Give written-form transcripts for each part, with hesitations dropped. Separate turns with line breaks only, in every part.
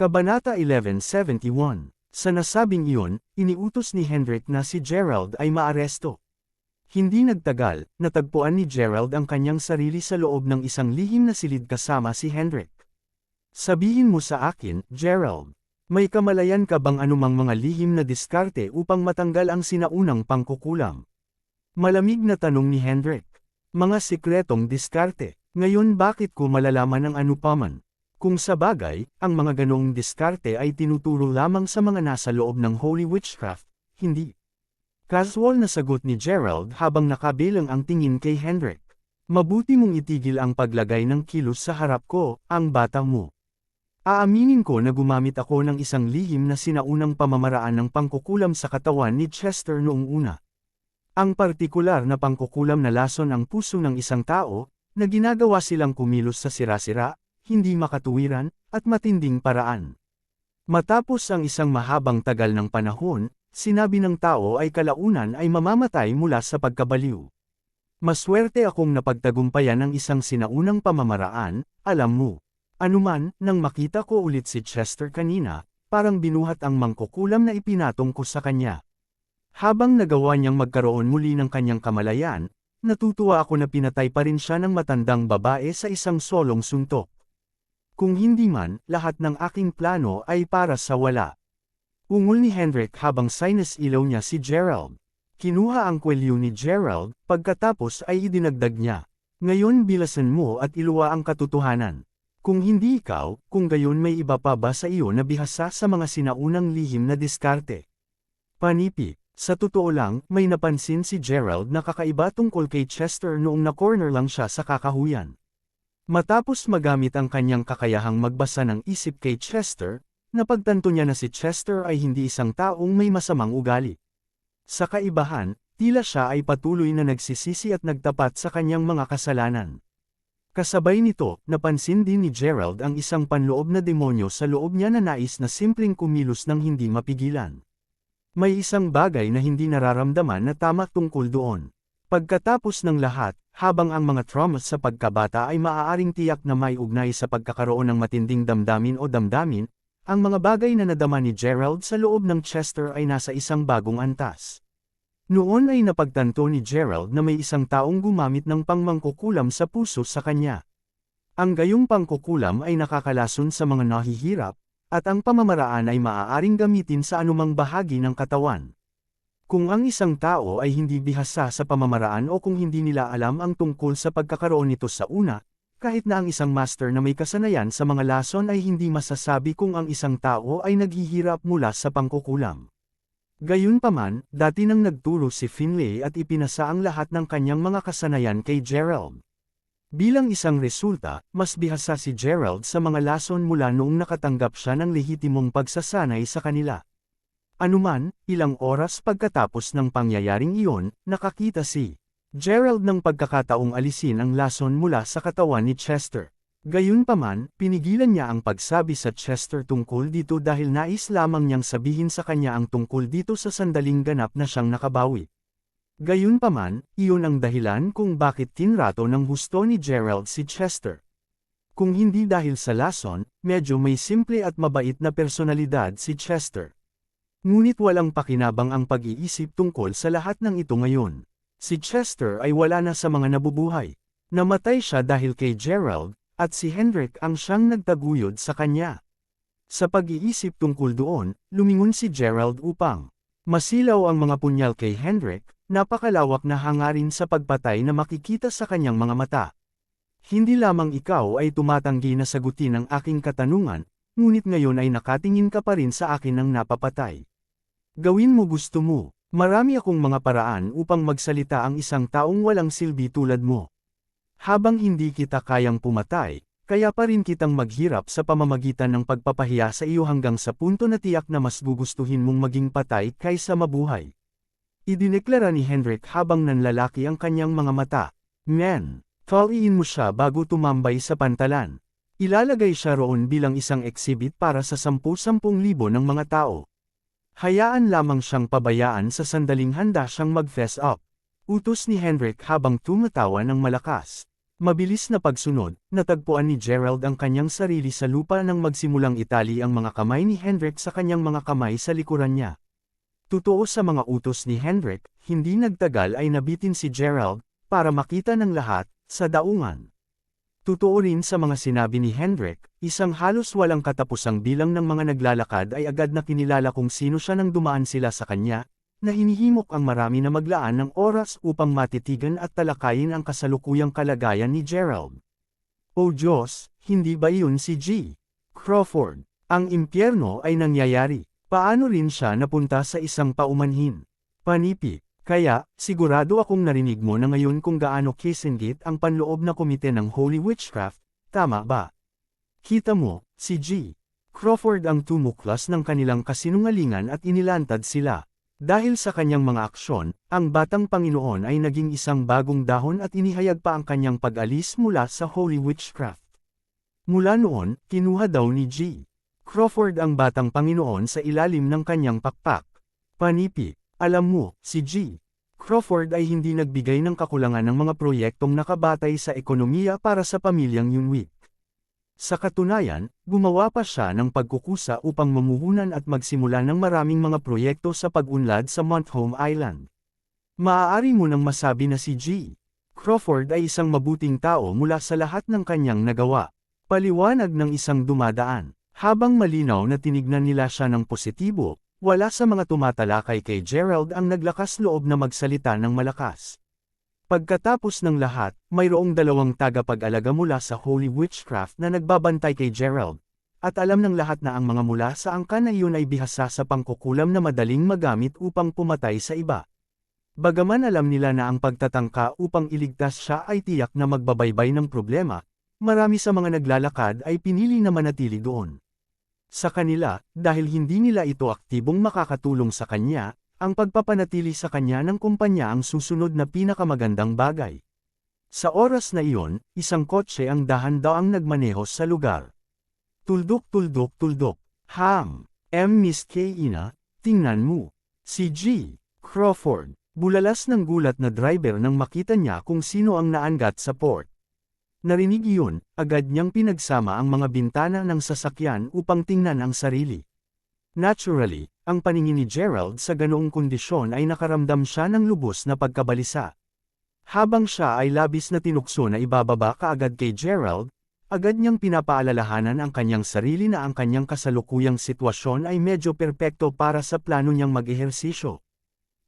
Kabanata 1171. Sa nasabing iyon, iniutos ni Hendrik na si Gerald ay maaresto. Hindi nagtagal, natagpuan ni Gerald ang kanyang sarili sa loob ng isang lihim na silid kasama si Hendrik. Sabihin mo sa akin, Gerald, may kamalayan ka bang anumang mga lihim na diskarte upang matanggal ang sinaunang pangkukulam? Malamig na tanong ni Hendrik. Mga sikretong diskarte. Ngayon bakit ko malalaman ang anupaman? Kung sa bagay, ang mga ganoong diskarte ay tinuturo lamang sa mga nasa loob ng Holy Witchcraft, hindi. Casual na sagot ni Gerald habang nakabilang ang tingin kay Hendrik. Mabuti mong itigil ang paglagay ng kilos sa harap ko, ang bata mo. Aaminin ko na gumamit ako ng isang lihim na sinaunang pamamaraan ng pangkukulam sa katawan ni Chester noong una. Ang partikular na pangkukulam na lason ang puso ng isang tao, na ginagawa silang kumilos sa sira-sira, hindi makatuwiran, at matinding paraan. Matapos ang isang mahabang tagal ng panahon, sinabi ng tao ay kalaunan ay mamamatay mula sa pagkabaliw. Maswerte akong napagtagumpayan ng isang sinaunang pamamaraan, alam mo. Anuman, nang makita ko ulit si Chester kanina, parang binuhat ang mangkukulam na ipinatong ko sa kanya. Habang nagawa niyang magkaroon muli ng kanyang kamalayan, natutuwa ako na pinatay pa rin siya ng matandang babae sa isang solong suntok. Kung hindi man, lahat ng aking plano ay para sa wala. Ungol ni Hendrik habang sinus ilaw niya si Gerald. Kinuha ang kwelyo ni Gerald, pagkatapos ay idinagdag niya. Ngayon bilasan mo at iluwa ang katotohanan. Kung hindi ikaw, kung gayon may iba pa ba sa iyo na bihasa sa mga sinaunang lihim na diskarte? Panipi, sa totoo lang, may napansin si Gerald na kakaiba tungkol kay Chester noong na-corner lang siya sa kakahuyan. Matapos magamit ang kanyang kakayahang magbasa ng isip kay Chester, napagtanto niya na si Chester ay hindi isang taong may masamang ugali. Sa kaibahan, tila siya ay patuloy na nagsisisi at nagtapat sa kanyang mga kasalanan. Kasabay nito, napansin din ni Gerald ang isang panloob na demonyo sa loob niya na nais na simpleng kumilos ng hindi mapigilan. May isang bagay na hindi nararamdaman na tama tungkol doon. Pagkatapos ng lahat, habang ang mga traumas sa pagkabata ay maaaring tiyak na may ugnay sa pagkakaroon ng matinding damdamin o damdamin, ang mga bagay na nadama ni Gerald sa loob ng Chester ay nasa isang bagong antas. Noon ay napagtanto ni Gerald na may isang taong gumamit ng pangmangkukulam sa puso sa kanya. Ang gayong pangkukulam ay nakakalason sa mga nahihirap, at ang pamamaraan ay maaaring gamitin sa anumang bahagi ng katawan. Kung ang isang tao ay hindi bihasa sa pamamaraan o kung hindi nila alam ang tungkol sa pagkakaroon nito sa una, kahit na ang isang master na may kasanayan sa mga lason ay hindi masasabi kung ang isang tao ay naghihirap mula sa pangkukulam. Gayunpaman, dati nang nagturo si Finlay at ipinasa ang lahat ng kanyang mga kasanayan kay Gerald. Bilang isang resulta, mas bihasa si Gerald sa mga lason mula noong nakatanggap siya ng lehitimong pagsasanay sa kanila. Anuman, ilang oras pagkatapos ng pangyayaring iyon, nakakita si Gerald ng pagkakataong alisin ang lason mula sa katawan ni Chester. Gayunpaman, pinigilan niya ang pagsabi sa Chester tungkol dito dahil nais lamang niyang sabihin sa kanya ang tungkol dito sa sandaling ganap na siyang nakabawi. Gayunpaman, iyon ang dahilan kung bakit tinrato ng husto ni Gerald si Chester. Kung hindi dahil sa lason, medyo may simple at mabait na personalidad si Chester. Ngunit walang pakinabang ang pag-iisip tungkol sa lahat ng ito ngayon. Si Chester ay wala na sa mga nabubuhay. Namatay siya dahil kay Gerald, at si Hendrik ang siyang nagtaguyod sa kanya. Sa pag-iisip tungkol doon, lumingon si Gerald upang masilaw ang mga punyal kay Hendrik, napakalawak na hangarin sa pagpatay na makikita sa kanyang mga mata. Hindi lamang ikaw ay tumatanggi na sagutin ang aking katanungan, ngunit ngayon ay nakatingin ka pa rin sa akin ng napapatay. Gawin mo gusto mo. Marami akong mga paraan upang magsalita ang isang taong walang silbi tulad mo. Habang hindi kita kayang pumatay, kaya pa rin kitang maghirap sa pamamagitan ng pagpapahiya sa iyo hanggang sa punto na tiyak na mas gugustuhin mong maging patay kaysa mabuhay. Idineklara ni Hendrik habang nanlalaki ang kanyang mga mata. Men, taliin mo siya bago tumambay sa pantalan. Ilalagay siya roon bilang isang exhibit para sa 10,000 ng mga tao. Hayaan lamang siyang pabayaan sa sandaling handa siyang mag-fess up. Utos ni Hendrik habang tumatawa ng malakas. Mabilis na pagsunod, natagpuan ni Gerald ang kanyang sarili sa lupa nang magsimulang itali ang mga kamay ni Hendrik sa kanyang mga kamay sa likuran niya. Totoo sa mga utos ni Hendrik, hindi nagtagal ay nabitin si Gerald, para makita ng lahat, sa daungan. Totoo rin sa mga sinabi ni Hendrik, isang halos walang katapusang bilang ng mga naglalakad ay agad na kinilala kung sino siya nang dumaan sila sa kanya, na hinihimok ang marami na maglaan ng oras upang matitigan at talakayin ang kasalukuyang kalagayan ni Gerald. O Diyos, hindi ba iyon si G. Crawford? Ang impyerno ay nangyayari. Paano rin siya napunta sa isang paumanhin? Panipik. Kaya, sigurado akong narinig mo na ngayon kung gaano kisingit ang panloob na komite ng Holy Witchcraft, tama ba? Kita mo, si G. Crawford ang tumuklas ng kanilang kasinungalingan at inilantad sila. Dahil sa kanyang mga aksyon, ang Batang Panginoon ay naging isang bagong dahon at inihayag pa ang kanyang pag-alis mula sa Holy Witchcraft. Mula noon, kinuha daw ni G. Crawford ang Batang Panginoon sa ilalim ng kanyang pakpak. Panipik. Alam mo, si G. Crawford ay hindi nagbigay ng kakulangan ng mga proyektong nakabatay sa ekonomiya para sa pamilyang Yunwick. Sa katunayan, gumawa pa siya ng pagkukusa upang mamuhunan at magsimula ng maraming mga proyekto sa pag-unlad sa Montholm Island. Maaari mo nang masabi na si G. Crawford ay isang mabuting tao mula sa lahat ng kanyang nagawa. Paliwanag ng isang dumadaan. Habang malinaw na tinignan nila siya ng positibo, wala sa mga tumatalakay kay Gerald ang naglakas loob na magsalita ng malakas. Pagkatapos ng lahat, mayroong dalawang tagapag-alaga mula sa Holy Witchcraft na nagbabantay kay Gerald, at alam ng lahat na ang mga mula sa angkan na iyon ay bihasa sa pangkukulam na madaling magamit upang pumatay sa iba. Bagaman alam nila na ang pagtatangka upang iligtas siya ay tiyak na magbabaybay ng problema, marami sa mga naglalakad ay pinili na manatili doon. Sa kanila, dahil hindi nila ito aktibong makakatulong sa kanya, ang pagpapanatili sa kanya ng kumpanya ang susunod na pinakamagandang bagay. Sa oras na iyon, isang kotse ang dahan-daang nagmaneho sa lugar. Tuldok, tuldok, tuldok. Ham! Miss Ina, tingnan mo. Si G. Crawford. Bulalas ng gulat na driver nang makita niya kung sino ang naangat sa port. Narinig iyon, agad niyang pinagsama ang mga bintana ng sasakyan upang tingnan ang sarili. Naturally, ang paningin ni Gerald sa ganoong kondisyon ay nakaramdam siya ng lubos na pagkabalisa. Habang siya ay labis na tinukso na ibababa kaagad kay Gerald, agad niyang pinapaalalahanan ang kanyang sarili na ang kanyang kasalukuyang sitwasyon ay medyo perpekto para sa plano niyang mag-ehersisyo.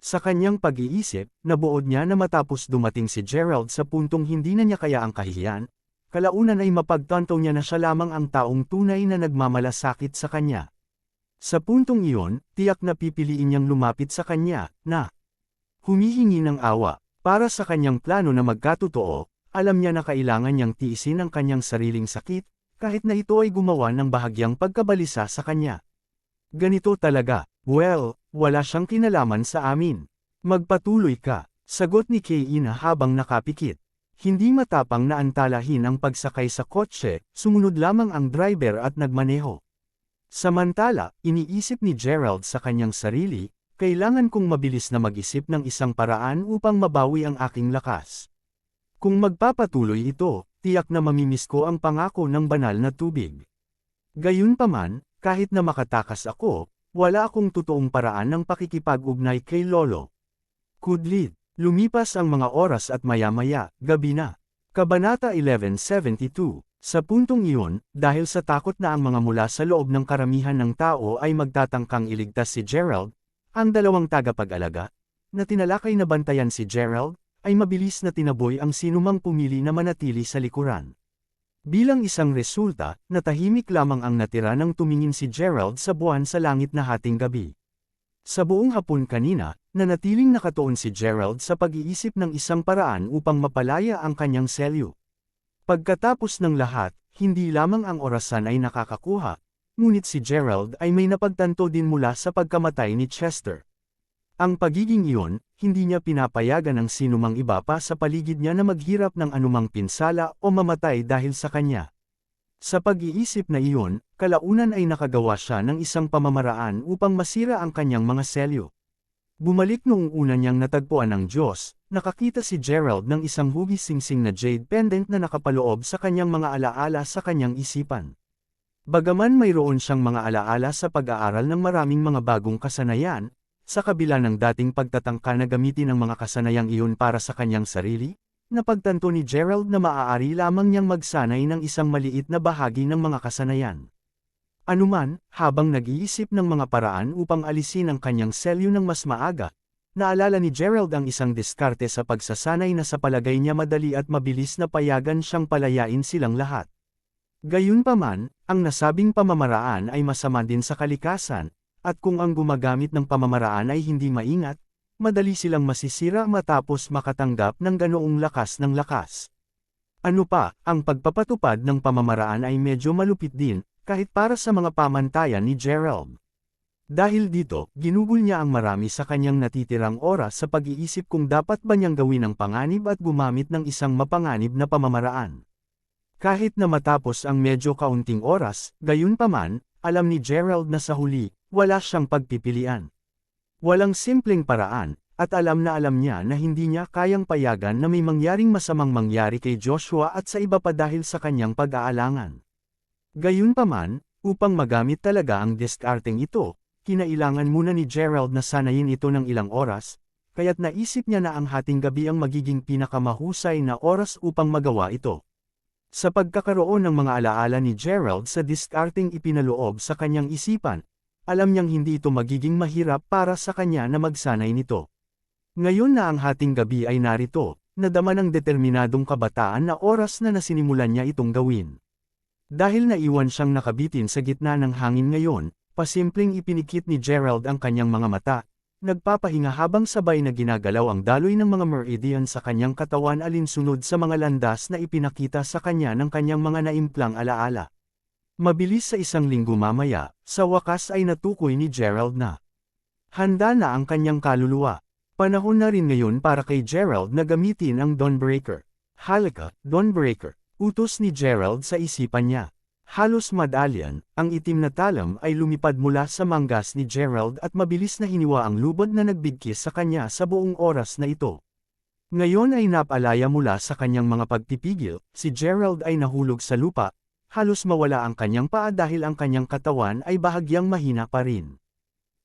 Sa kanyang pag-iisip, nabuod niya na matapos dumating si Gerald sa puntong hindi na niya kaya ang kahihiyan, kalaunan ay mapagtanto niya na siya lamang ang taong tunay na nagmamalasakit sa kanya. Sa puntong iyon, tiyak na pipiliin niyang lumapit sa kanya, na humihingi ng awa. Para sa kanyang plano na magkatotoo, alam niya na kailangan niyang tiisin ang kanyang sariling sakit, kahit na ito ay gumawa ng bahagyang pagkabalisa sa kanya. Ganito talaga, well, wala siyang kinalaman sa amin. Magpatuloy ka, sagot ni Ina habang nakapikit. Hindi matapang na antalahin ang pagsakay sa kotse, sumunod lamang ang driver at nagmaneho. Samantala, iniisip ni Gerald sa kanyang sarili, kailangan kong mabilis na mag-isip ng isang paraan upang mabawi ang aking lakas. Kung magpapatuloy ito, tiyak na mamimiss ko ang pangako ng banal na tubig. Gayunpaman, kahit na makatakas ako, wala akong totoong paraan ng pakikipag-ugnay kay Lolo. Kudlit, lumipas ang mga oras at maya-maya, gabi na. Kabanata 1172. Sa puntong iyon, dahil sa takot na ang mga mula sa loob ng karamihan ng tao ay magtatangkang iligtas si Gerald, ang dalawang tagapag-alaga, na tinalakay na bantayan si Gerald, ay mabilis na tinaboy ang sinumang pumili na manatili sa likuran. Bilang isang resulta, natahimik lamang ang natira nang tumingin si Gerald sa buwan sa langit na hating gabi. Sa buong hapon kanina, nanatiling nakatuon si Gerald sa pag-iisip ng isang paraan upang mapalaya ang kanyang selyo. Pagkatapos ng lahat, hindi lamang ang orasan ay nakakakuha, ngunit si Gerald ay may napagtanto din mula sa pagkamatay ni Chester. Ang pagiging iyon, hindi niya pinapayagan ang sinumang iba pa sa paligid niya na maghirap ng anumang pinsala o mamatay dahil sa kanya. Sa pag-iisip na iyon, kalaunan ay nakagawa siya ng isang pamamaraan upang masira ang kanyang mga selyo. Bumalik noong una niyang natagpuan ng Diyos, nakakita si Gerald ng isang hugis singsing na jade pendant na nakapaloob sa kanyang mga alaala sa kanyang isipan. Bagaman mayroon siyang mga alaala sa pag-aaral ng maraming mga bagong kasanayan, sa kabila ng dating pagtatangka na gamitin ang mga kasanayang iyon para sa kanyang sarili, napagtanto ni Gerald na maaari lamang niyang magsanay ng isang maliit na bahagi ng mga kasanayan. Anuman, habang nag-iisip ng mga paraan upang alisin ang kanyang selyo ng mas maaga, naalala ni Gerald ang isang diskarte sa pagsasanay na sa palagay niya madali at mabilis na payagan siyang palayain silang lahat. Gayunpaman, ang nasabing pamamaraan ay masama din sa kalikasan, at kung ang gumagamit ng pamamaraan ay hindi maingat, madali silang masisira matapos makatanggap ng ganoong lakas ng lakas. Ano pa, ang pagpapatupad ng pamamaraan ay medyo malupit din, kahit para sa mga pamantayan ni Gerald. Dahil dito, ginugol niya ang marami sa kanyang natitirang oras sa pag-iisip kung dapat ba niyang gawin ang panganib at gumamit ng isang mapanganib na pamamaraan. Kahit na matapos ang medyo kaunting oras, gayunpaman, alam ni Gerald na sa huli, wala siyang pagpipilian. Walang simpleng paraan, at alam niya na hindi niya kayang payagan na may mangyaring masamang mangyari kay Joshua at sa iba pa dahil sa kanyang pag-aalangan. Gayunpaman, upang magamit talaga ang diskarteng ito, kinailangan muna ni Gerald na sanayin ito ng ilang oras, kaya't naisip niya na ang hating gabi ang magiging pinakamahusay na oras upang magawa ito. Sa pagkakaroon ng mga alaala ni Gerald sa diskarteng ipinaloob sa kanyang isipan, alam niyang hindi ito magiging mahirap para sa kanya na magsanay nito. Ngayon na ang hating gabi ay narito, nadama ng determinadong kabataan na oras na nasinimulan niya itong gawin. Dahil naiwan siyang nakabitin sa gitna ng hangin ngayon, pasimpleng ipinikit ni Gerald ang kanyang mga mata, nagpapahinga habang sabay na ginagalaw ang daloy ng mga meridian sa kanyang katawan alinsunod sa mga landas na ipinakita sa kanya ng kanyang mga naimplang alaala. Mabilis sa isang linggo mamaya, sa wakas ay natukoy ni Gerald na handa na ang kanyang kaluluwa. Panahon na rin ngayon para kay Gerald na gamitin ang Dawnbreaker. Halika, Dawnbreaker. Utos ni Gerald sa isipan niya. Halos madalian, ang itim na talam ay lumipad mula sa manggas ni Gerald at mabilis na hiniwa ang lubod na nagbigkis sa kanya sa buong oras na ito. Ngayon ay napalaya mula sa kanyang mga pagpipigil, si Gerald ay nahulog sa lupa, halos mawala ang kanyang paa dahil ang kanyang katawan ay bahagyang mahina pa rin.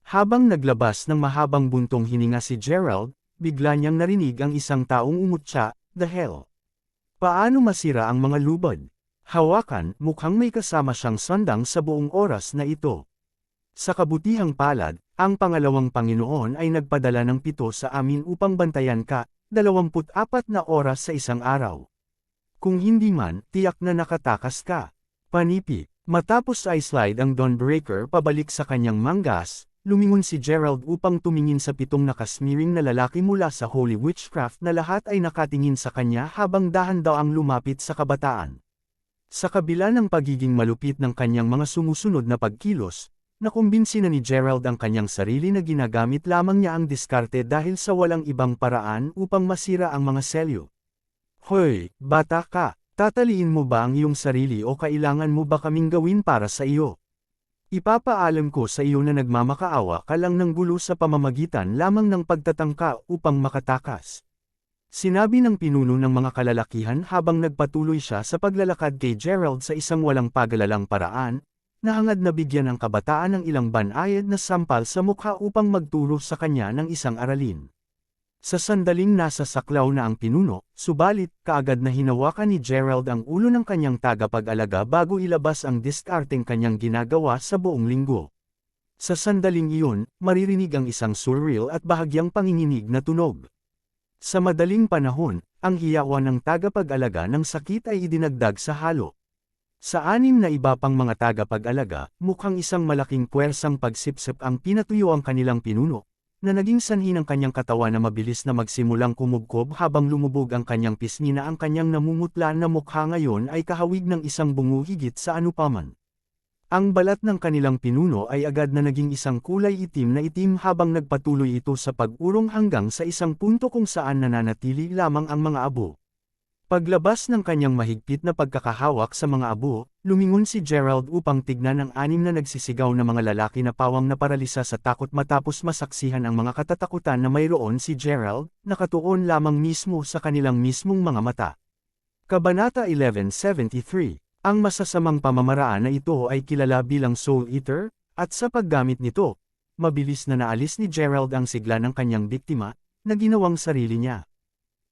Habang naglabas ng mahabang buntong hininga si Gerald, bigla niyang narinig ang isang taong umutya, "The hell? Paano masira ang mga lubod?" Hawakan, mukhang may kasama siyang sandang sa buong oras na ito. Sa kabutihang palad, ang pangalawang Panginoon ay nagpadala ng 7 sa amin upang bantayan ka, 24 na oras sa isang araw. Kung hindi man, tiyak na nakatakas ka. Panipi, matapos ay slide ang Dawnbreaker pabalik sa kanyang manggas, lumingon si Gerald upang tumingin sa 7 nakasmiring na lalaki mula sa Holy Witchcraft na lahat ay nakatingin sa kanya habang dahan-daang lumapit sa kabataan. Sa kabila ng pagiging malupit ng kanyang mga sumusunod na pagkilos, nakumbinsi na ni Gerald ang kanyang sarili na ginagamit lamang niya ang diskarte dahil sa walang ibang paraan upang masira ang mga selyo. "Hoy, bata ka, tataliin mo ba ang iyong sarili o kailangan mo ba kaming gawin para sa iyo? Ipapaalam ko sa iyo na nagmamakaawa ka lang ng gulo sa pamamagitan lamang ng pagtatangka upang makatakas." Sinabi ng pinuno ng mga kalalakihan habang nagpatuloy siya sa paglalakad kay Gerald sa isang walang pag-alalang paraan, nahangad na bigyan ang kabataan ng ilang banayad na sampal sa mukha upang magturo sa kanya ng isang aralin. Sa sandaling nasa saklaw na ang pinuno, subalit, kaagad na hinawakan ni Gerald ang ulo ng kanyang tagapag-alaga bago ilabas ang diskarteng kanyang ginagawa sa buong linggo. Sa sandaling iyon, maririnig ang isang surreal at bahagyang panginginig na tunog. Sa madaling panahon, ang hiyawan ng tagapag-alaga ng sakit ay idinagdag sa halo. Sa 6 na iba pang mga tagapag-alaga, mukhang isang malaking puwersang pagsipsip ang pinatuyo ang kanilang pinuno, na naging sanhi ng kanyang katawan na mabilis na magsimulang kumubkob habang lumubog ang kanyang pisngi na ang kanyang namumutla na mukha ngayon ay kahawig ng isang bungo higit sa anupaman. Ang balat ng kanilang pinuno ay agad na naging isang kulay itim na itim habang nagpatuloy ito sa pag-urong hanggang sa isang punto kung saan nananatili lamang ang mga abo. Paglabas ng kanyang mahigpit na pagkakahawak sa mga abo, lumingon si Gerald upang tignan ang anim na nagsisigaw na mga lalaki na pawang na paralisa sa takot matapos masaksihan ang mga katatakutan na mayroon si Gerald, nakatuon lamang mismo sa kanilang mismong mga mata. Kabanata 1173. Ang masasamang pamamaraan na ito ay kilala bilang Soul Eater, at sa paggamit nito, mabilis na naalis ni Gerald ang sigla ng kanyang biktima, na ginawang sarili niya.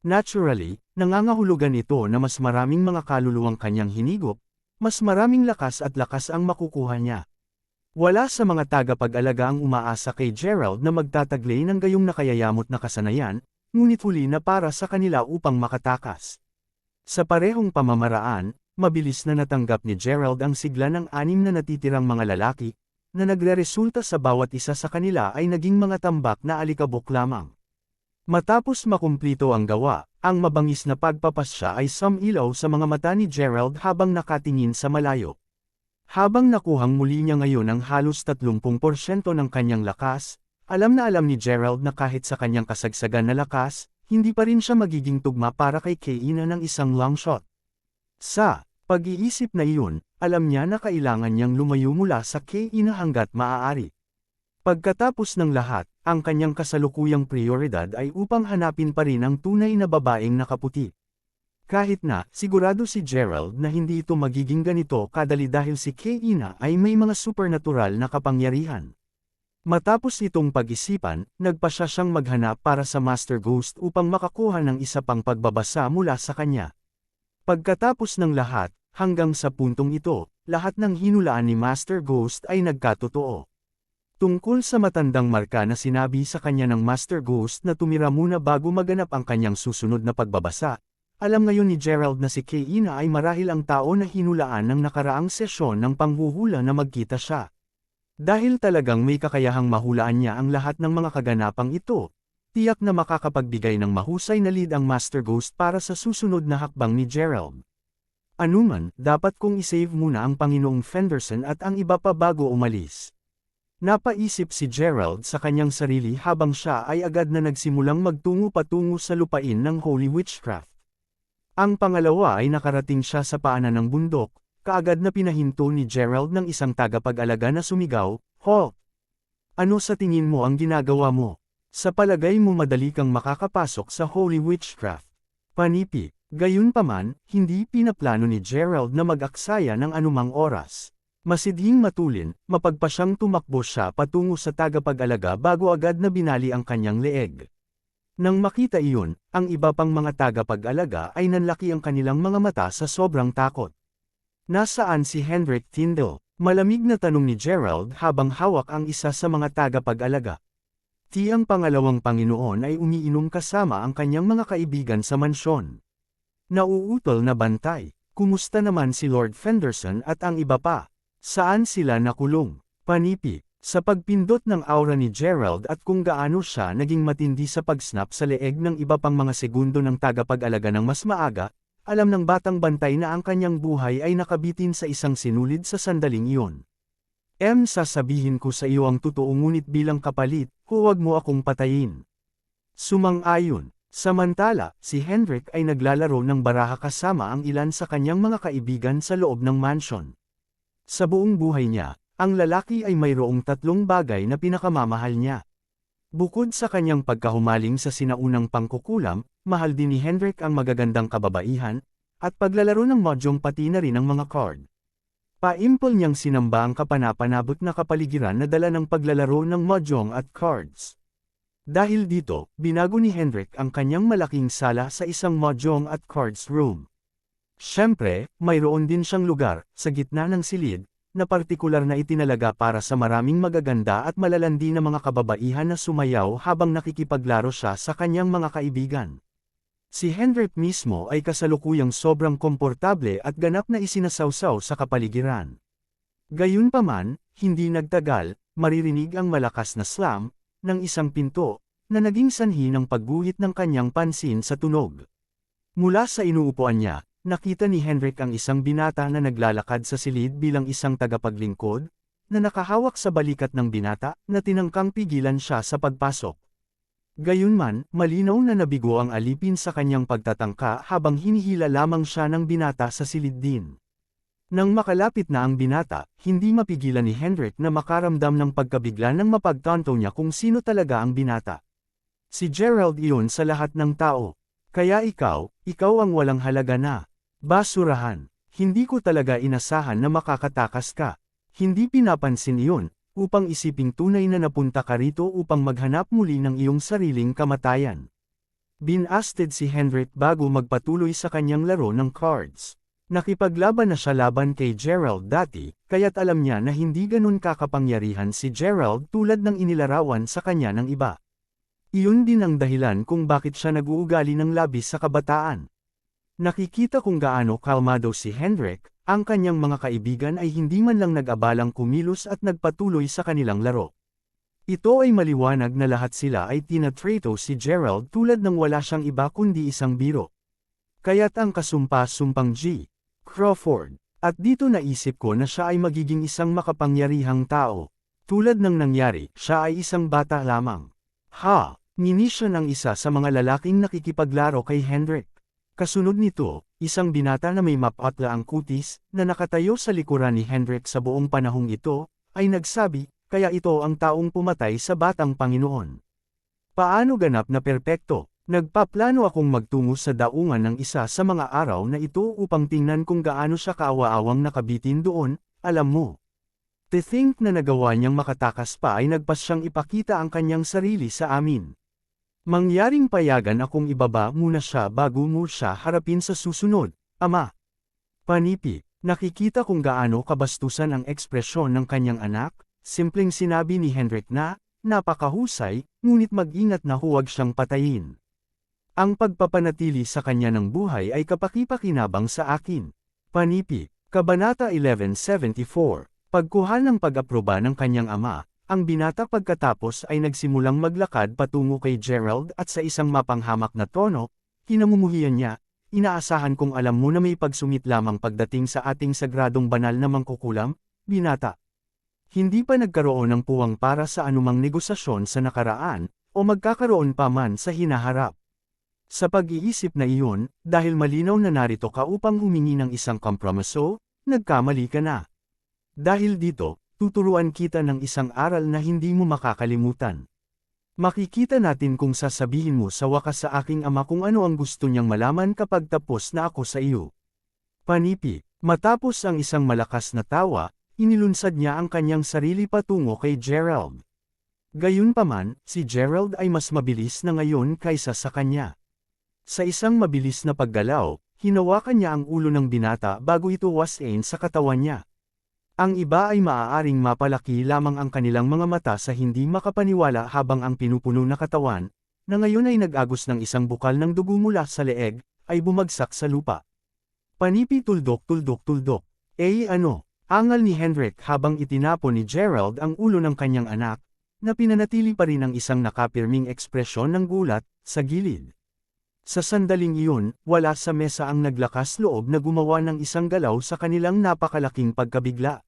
Naturally, nangangahulugan ito na mas maraming mga kaluluwang kanyang hinigop, mas maraming lakas at lakas ang makukuha niya. Wala sa mga tagapag-alaga ang umaasa kay Gerald na magtataglay ng gayong nakayayamot na kasanayan, ngunit huli na para sa kanila upang makatakas. Sa parehong pamamaraan, mabilis na natanggap ni Gerald ang sigla ng anim na natitirang mga lalaki, na nagreresulta sa bawat isa sa kanila ay naging mga tambak na alikabok lamang. Matapos makumplito ang gawa, ang mabangis na pagpapasya ay sumilaw sa mga mata ni Gerald habang nakatingin sa malayo. Habang nakuhang muli niya ngayon ang halos 30% ng kanyang lakas, alam na alam ni Gerald na kahit sa kanyang kasagsagan na lakas, hindi pa rin siya magiging tugma para kay Keina ng isang long shot. Sa pag-iisip na iyon, alam niya na kailangan niyang lumayo mula sa Keina hanggat maaari. Pagkatapos ng lahat, ang kanyang kasalukuyang prioridad ay upang hanapin pa rin ang tunay na babaeng nakaputi. Kahit na, sigurado si Gerald na hindi ito magiging ganito kadali dahil si Keina ay may mga supernatural na kapangyarihan. Matapos itong pag-isipan, nagpasya siyang maghanap para sa Master Ghost upang makakuha ng isa pang pagbabasa mula sa kanya. Pagkatapos ng lahat, hanggang sa puntong ito, lahat ng hinulaan ni Master Ghost ay nagkatotoo. Tungkol sa matandang marka na sinabi sa kanya ng Master Ghost na tumira muna bago maganap ang kanyang susunod na pagbabasa, alam ngayon ni Gerald na si Keina ay marahil ang tao na hinulaan ng nakaraang sesyon ng panghuhula na magkita siya. Dahil talagang may kakayahang mahulaan niya ang lahat ng mga kaganapang ito, tiyak na makakapagbigay ng mahusay na lead ang Master Ghost para sa susunod na hakbang ni Gerald. Anuman, dapat kong isave muna ang Panginoong Fenderson at ang iba pa bago umalis. Napaisip si Gerald sa kanyang sarili habang siya ay agad na nagsimulang magtungo patungo sa lupain ng Holy Witchcraft. Ang pangalawa ay nakarating siya sa paanan ng bundok, kaagad na pinahinto ni Gerald ng isang tagapag-alaga na sumigaw, "Halt! Ano sa tingin mo ang ginagawa mo? Sa palagay mo madali kang makakapasok sa Holy Witchcraft." Panipi, gayunpaman, hindi pinaplano ni Gerald na mag-aksaya ng anumang oras. Masidhing matulin, mapagpasyang tumakbo siya patungo sa tagapag-alaga bago agad na binali ang kanyang leeg. Nang makita iyon, ang iba pang mga tagapag-alaga ay nanlaki ang kanilang mga mata sa sobrang takot. Nasaan si Hendrik Tyndall? Malamig na tanong ni Gerald habang hawak ang isa sa mga tagapag-alaga. Ang pangalawang Panginoon ay umiinom kasama ang kanyang mga kaibigan sa mansyon. Nauutol na bantay. Kumusta naman si Lord Fenderson at ang iba pa? Saan sila nakulong? Panipi, sa pagpindot ng aura ni Gerald at kung gaano siya naging matindi sa pag-snap sa leeg ng iba pang mga segundo ng tagapag-alaga ng mas maaga, alam ng batang bantay na ang kanyang buhay ay nakabitin sa isang sinulid sa sandaling iyon. Sasabihin ko sa iyo ang totoo ngunit bilang kapalit, huwag mo akong patayin. Sumang-ayon. Samantala, si Hendrik ay naglalaro ng baraha kasama ang ilan sa kanyang mga kaibigan sa loob ng mansion. Sa buong buhay niya, ang lalaki ay mayroong tatlong bagay na pinakamamahal niya. Bukod sa kanyang pagkahumaling sa sinaunang pangkukulam, mahal din ni Hendrik ang magagandang kababaihan, at paglalaro ng mahjong pati na rin ang mga card. Paimpol niyang sinamba ang kapanapanabot na kapaligiran na dala ng paglalaro ng mahjong at cards. Dahil dito, binago ni Hendrik ang kanyang malaking sala sa isang mahjong at cards room. Siyempre, mayroon din siyang lugar, sa gitna ng silid, na partikular na itinalaga para sa maraming magaganda at malalandi na mga kababaihan na sumayaw habang nakikipaglaro siya sa kanyang mga kaibigan. Si Hendrik mismo ay kasalukuyang sobrang komportable at ganap na isinasawsaw sa kapaligiran. Gayunpaman, hindi nagtagal, maririnig ang malakas na slam ng isang pinto, na naging sanhi ng pagguhit ng kanyang pansin sa tunog. Mula sa inuupuan niya, nakita ni Hendrik ang isang binata na naglalakad sa silid bilang isang tagapaglingkod, na nakahawak sa balikat ng binata, na tinangkang pigilan siya sa pagpasok. Gayunman, malinaw na nabigo ang alipin sa kanyang pagtatangka habang hinihila lamang siya ng binata sa silid din. Nang makalapit na ang binata, hindi mapigilan ni Hendrik na makaramdam ng pagkabigla nang mapagtanto niya kung sino talaga ang binata. Si Gerald iyon sa lahat ng tao. Kaya ikaw ang walang halaga na. Basurahan. Hindi ko talaga inasahan na makakatakas ka. Hindi pinapansin iyon, upang isiping tunay na napunta ka rito upang maghanap muli ng iyong sariling kamatayan. Binasted si Hendrik bago magpatuloy sa kanyang laro ng cards. Nakipaglaban na siya laban kay Gerald dati, kaya't alam niya na hindi ganun kakapangyarihan si Gerald tulad ng inilarawan sa kanya ng iba. Iyon din ang dahilan kung bakit siya nag-uugali ng labis sa kabataan. Nakikita kung gaano kalmado si Hendrik, ang kanyang mga kaibigan ay hindi man lang nag-abalang kumilos at nagpatuloy sa kanilang laro. Ito ay maliwanag na lahat sila ay tinatrato si Gerald tulad ng wala siyang iba kundi isang biro. Kaya't ang kasumpa-sumpang G. Crawford. At dito naisip ko na siya ay magiging isang makapangyarihang tao. Tulad ng nangyari, siya ay isang bata lamang. Ngini siya ng isa sa mga lalaking nakikipaglaro kay Hendrik. Kasunod nito, isang binata na may mapatla ang kutis, na nakatayo sa likuran ni Hendrik sa buong panahong ito, ay nagsabi, kaya ito ang taong pumatay sa batang Panginoon. Paano ganap na perpekto? Nagpaplano akong magtungo sa daungan ng isa sa mga araw na ito upang tingnan kung gaano siya kaawa-awang nakabitin doon, alam mo. To think na nagawa niyang makatakas pa ay nagpas siyang ipakita ang kanyang sarili sa amin. Mangyaring payagan akong ibaba muna siya bago mo siya harapin sa susunod, Ama. Panipi, nakikita kung gaano kabastusan ang ekspresyon ng kanyang anak, simpleng sinabi ni Hendrik na, napakahusay, ngunit mag-ingat na huwag siyang patayin. Ang pagpapanatili sa kanya ng buhay ay kapaki-pakinabang sa akin. Panipi, Kabanata 1174, pagkuha ng pag-aproba ng kanyang ama. Ang binata pagkatapos ay nagsimulang maglakad patungo kay Gerald at sa isang mapanghamak na tono, kinamumuhian niya, inaasahan kong alam mo na may pagsumit lamang pagdating sa ating sagradong banal na mangkukulam, binata. Hindi pa nagkaroon ng puwang para sa anumang negosasyon sa nakaraan, o magkakaroon pa man sa hinaharap. Sa pag-iisip na iyon, dahil malinaw na narito ka upang humingi ng isang kompromiso, nagkamali ka na. Dahil dito, tuturuan kita ng isang aral na hindi mo makakalimutan. Makikita natin kung sasabihin mo sa wakas sa aking ama kung ano ang gusto niyang malaman kapag tapos na ako sa iyo. Panipi, matapos ang isang malakas na tawa, inilunsad niya ang kanyang sarili patungo kay Gerald. Gayunpaman, si Gerald ay mas mabilis na ngayon kaysa sa kanya. Sa isang mabilis na paggalaw, hinawakan niya ang ulo ng binata bago ito wasain sa katawan niya. Ang iba ay maaaring mapalaki lamang ang kanilang mga mata sa hindi makapaniwala habang ang pinupuno na katawan, na ngayon ay nag-agos ng isang bukal ng dugo mula sa leeg, ay bumagsak sa lupa. Panipi tuldok. Ano? Angal ni Hendrik habang itinapon ni Gerald ang ulo ng kanyang anak, na pinanatili pa rin ang isang nakapirming ekspresyon ng gulat, sa gilid. Sa sandaling iyon, wala sa mesa ang naglakas loob na gumawa ng isang galaw sa kanilang napakalaking pagkabigla.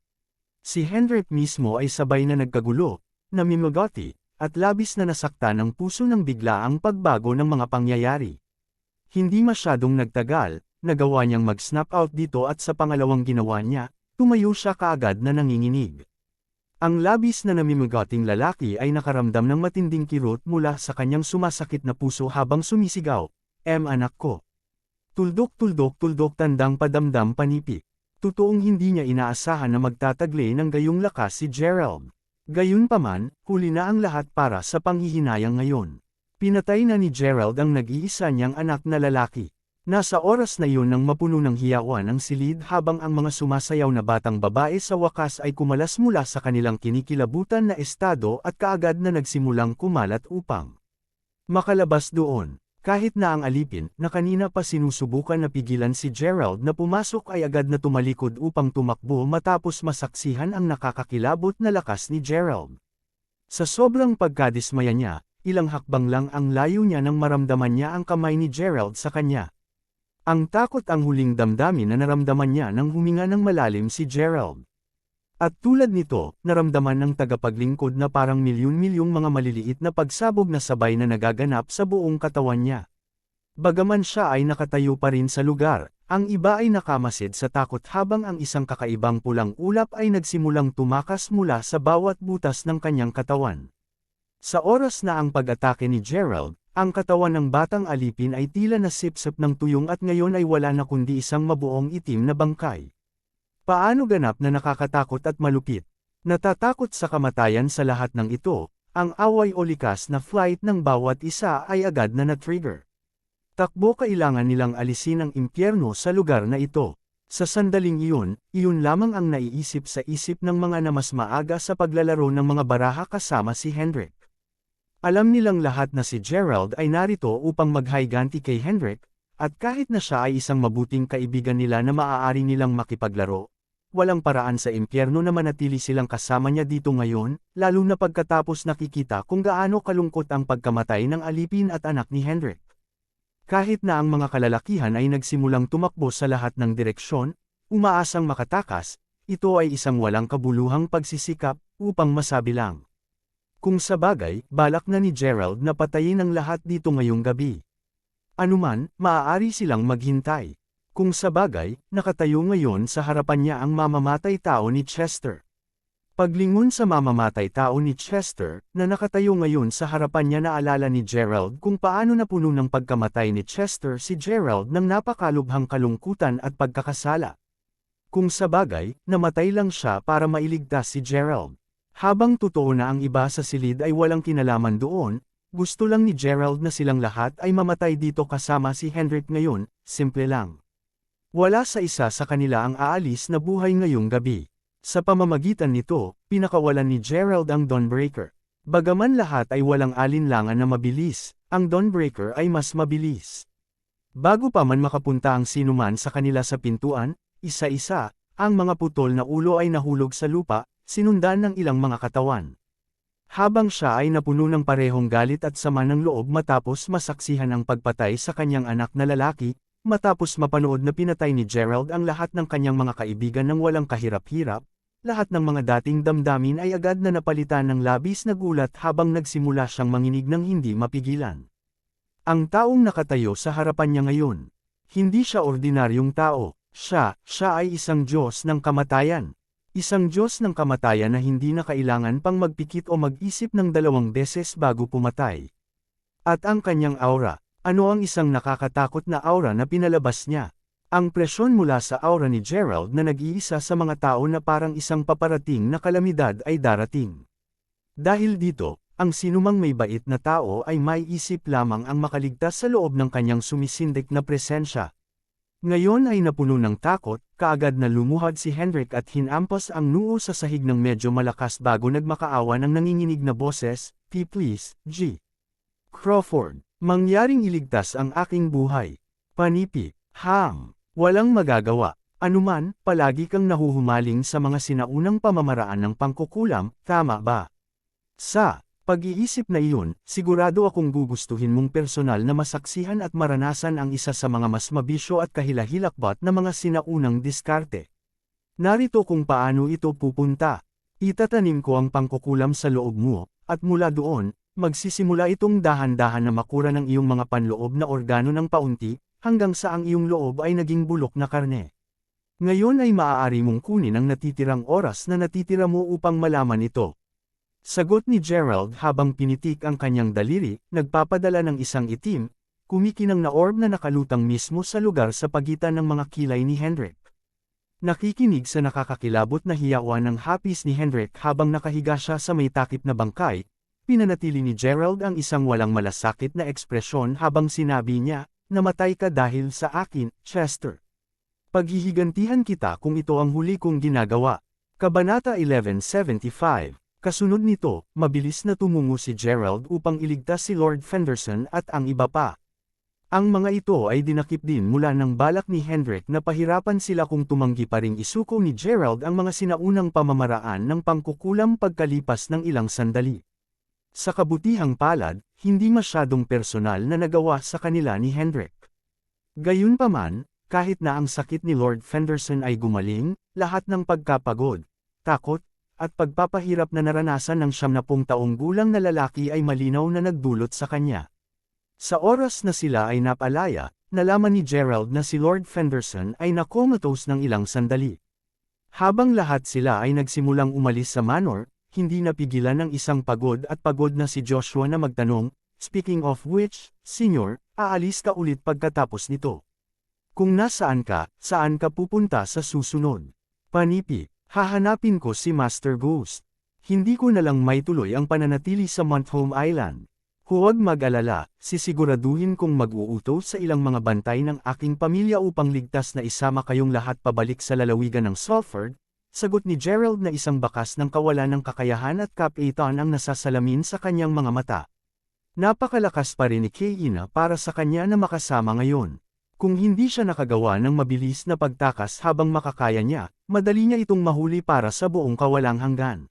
Si Hendrik mismo ay sabay na nagkagulo, namimagati, at labis na nasakta ng puso ng biglaang pagbago ng mga pangyayari. Hindi masyadong nagtagal, nagawa niyang mag-snap out dito at sa pangalawang ginawa niya, tumayo siya kaagad na nanginginig. Ang labis na namimagating lalaki ay nakaramdam ng matinding kirot mula sa kanyang sumasakit na puso habang sumisigaw, anak ko. Tuldok tandang padamdam panipi. Totoong hindi niya inaasahan na magtataglay ng gayong lakas si Gerald. Gayunpaman, huli na ang lahat para sa panghihinayang ngayon. Pinatay na ni Gerald ang nag-iisa niyang anak na lalaki. Nasa oras na iyon nang mapuno ng hiyawan ang silid habang ang mga sumasayaw na batang babae sa wakas ay kumalas mula sa kanilang kinikilabutan na estado at kaagad na nagsimulang kumalat upang makalabas doon. Kahit na ang alipin, na kanina pa sinusubukan na pigilan si Gerald na pumasok ay agad na tumalikod upang tumakbo matapos masaksihan ang nakakakilabot na lakas ni Gerald. Sa sobrang pagkadismaya niya, ilang hakbang lang ang layo niya nang maramdaman niya ang kamay ni Gerald sa kanya. Ang takot ang huling damdamin na naramdaman niya nang huminga ng malalim si Gerald. At tulad nito, naramdaman ng tagapaglingkod na parang milyon-milyong mga maliliit na pagsabog na sabay na nagaganap sa buong katawan niya. Bagaman siya ay nakatayo pa rin sa lugar, ang iba ay nakamasid sa takot habang ang isang kakaibang pulang ulap ay nagsimulang tumakas mula sa bawat butas ng kanyang katawan. Sa oras na ang pag-atake ni Gerald, ang katawan ng batang alipin ay tila nasipsip ng tuyong at ngayon ay wala na kundi isang mabuong itim na bangkay. Paano ganap na nakakatakot at malupit? Natatakot sa kamatayan sa lahat ng ito, ang away o likas na flight ng bawat isa ay agad na na-trigger. Takbo, kailangan nilang alisin ang impyerno sa lugar na ito. Sa sandaling iyon lamang ang naiisip sa isip ng mga na mas maaga sa paglalaro ng mga baraha kasama si Hendrik. Alam nilang lahat na si Gerald ay narito upang maghayganti kay Hendrik, at kahit na siya ay isang mabuting kaibigan nila na maaari nilang makipaglaro, walang paraan sa impyerno na manatili silang kasama niya dito ngayon, lalo na pagkatapos nakikita kung gaano kalungkot ang pagkamatay ng alipin at anak ni Hendrik. Kahit na ang mga kalalakihan ay nagsimulang tumakbo sa lahat ng direksyon, umaasang makatakas, ito ay isang walang kabuluhang pagsisikap, upang masabi lang. Kung sabagay, balak na ni Gerald na patayin ang lahat dito ngayong gabi. Anuman, maaari silang maghintay. Kung sabagay, nakatayo ngayon sa harapan niya ang mamamatay tao ni Chester. Paglingon sa mamamatay tao ni Chester, na nakatayo ngayon sa harapan niya, naalala ni Gerald kung paano napuno ng pagkamatay ni Chester si Gerald ng napakalubhang kalungkutan at pagkakasala. Kung sabagay, namatay lang siya para mailigtas si Gerald. Habang totoo na ang iba sa silid ay walang kinalaman doon, gusto lang ni Gerald na silang lahat ay mamatay dito kasama si Hendrik ngayon, simple lang. Wala sa isa sa kanila ang aalis na buhay ngayong gabi. Sa pamamagitan nito, pinakawalan ni Gerald ang Dawnbreaker. Bagaman lahat ay walang alinlangan na mabilis, ang Dawnbreaker ay mas mabilis. Bago pa man makapunta ang sinuman sa kanila sa pintuan, isa-isa, ang mga putol na ulo ay nahulog sa lupa, sinundan ng ilang mga katawan. Habang siya ay napuno ng parehong galit at sama ng loob matapos masaksihan ang pagpatay sa kanyang anak na lalaki, matapos mapanood na pinatay ni Gerald ang lahat ng kanyang mga kaibigan ng walang kahirap-hirap, lahat ng mga dating damdamin ay agad na napalitan ng labis na gulat habang nagsimula siyang manginig ng hindi mapigilan. Ang taong nakatayo sa harapan niya ngayon, hindi siya ordinaryong tao, siya ay isang Diyos ng kamatayan. Isang Diyos ng kamatayan na hindi na kailangan pang magpikit o mag-isip ng 2 beses bago pumatay. At ang kanyang aura, ano ang isang nakakatakot na aura na pinalabas niya? Ang presyon mula sa aura ni Gerald na nag-iisa sa mga tao na parang isang paparating na kalamidad ay darating. Dahil dito, ang sinumang may bait na tao ay may isip lamang ang makaligtas sa loob ng kanyang sumisindik na presensya. Ngayon ay napuno ng takot, kaagad na lumuhad si Hendrik at hinampas ang noo sa sahig ng medyo malakas bago nagmakaawa ng nanginginig na boses, "Please, G. Crawford, mangyaring iligtas ang aking buhay." Panipi, walang magagawa. Anuman, palagi kang nahuhumaling sa mga sinaunang pamamaraan ng pangkukulam, tama ba? Sa pag-iisip na iyon, sigurado akong gugustuhin mong personal na masaksihan at maranasan ang isa sa mga mas mabisyo at kahilahilakbat na mga sinaunang diskarte. Narito kung paano ito pupunta. Itatanim ko ang pangkukulam sa loob mo, at mula doon, magsisimula itong dahan-dahan na makura ng iyong mga panloob na organo ng paunti, hanggang sa ang iyong loob ay naging bulok na karne. Ngayon ay maaari mong kunin ang natitirang oras na natitira mo upang malaman ito. Sagot ni Gerald habang pinitik ang kanyang daliri, nagpapadala ng isang itim, kumikinang na orb na nakalutang mismo sa lugar sa pagitan ng mga kilay ni Hendrik. Nakikinig sa nakakakilabot na hiyawan ng hapis ni Hendrik habang nakahiga siya sa may takip na bangkay, pinanatili ni Gerald ang isang walang malasakit na ekspresyon habang sinabi niya, "Namatay ka dahil sa akin, Chester. Paghihigantihan kita kung ito ang huli kong ginagawa." Kabanata 1175. Kasunod nito, mabilis na tumungo si Gerald upang iligtas si Lord Fenderson at ang iba pa. Ang mga ito ay dinakip din mula ng balak ni Hendrik na pahirapan sila kung tumanggi pa ring isuko ni Gerald ang mga sinaunang pamamaraan ng pangkukulam pagkalipas ng ilang sandali. Sa kabutihang palad, hindi masyadong personal na nagawa sa kanila ni Hendrik. Gayunpaman, kahit na ang sakit ni Lord Fenderson ay gumaling, lahat ng pagkapagod, takot, at pagpapahirap na naranasan ng 70 taong gulang na lalaki ay malinaw na nagdulot sa kanya. Sa oras na sila ay napalaya, nalaman ni Gerald na si Lord Fenderson ay nakomatose ng ilang sandali. Habang lahat sila ay nagsimulang umalis sa manor, hindi napigilan ng isang pagod na si Joshua na magtanong, "Speaking of which, Senyor, aalis ka ulit pagkatapos nito? Kung nasaan ka, saan ka pupunta sa susunod?" "Panipi, hahanapin ko si Master Ghost. Hindi ko na lang maituloy ang pananatili sa Montholm Island. Huwag mag-alala, sisiguraduhin kong mag-uutos sa ilang mga bantay ng aking pamilya upang ligtas na isama kayong lahat pabalik sa lalawigan ng Salford," sagot ni Gerald na isang bakas ng kawalan ng kakayahan at kapaitan ang nasasalamin sa kanyang mga mata. Napakalakas pa rin ni Kaina para sa kanya na makasama ngayon. Kung hindi siya nakagawa ng mabilis na pagtakas habang makakaya niya, madali niya itong mahuli para sa buong kawalang hanggan.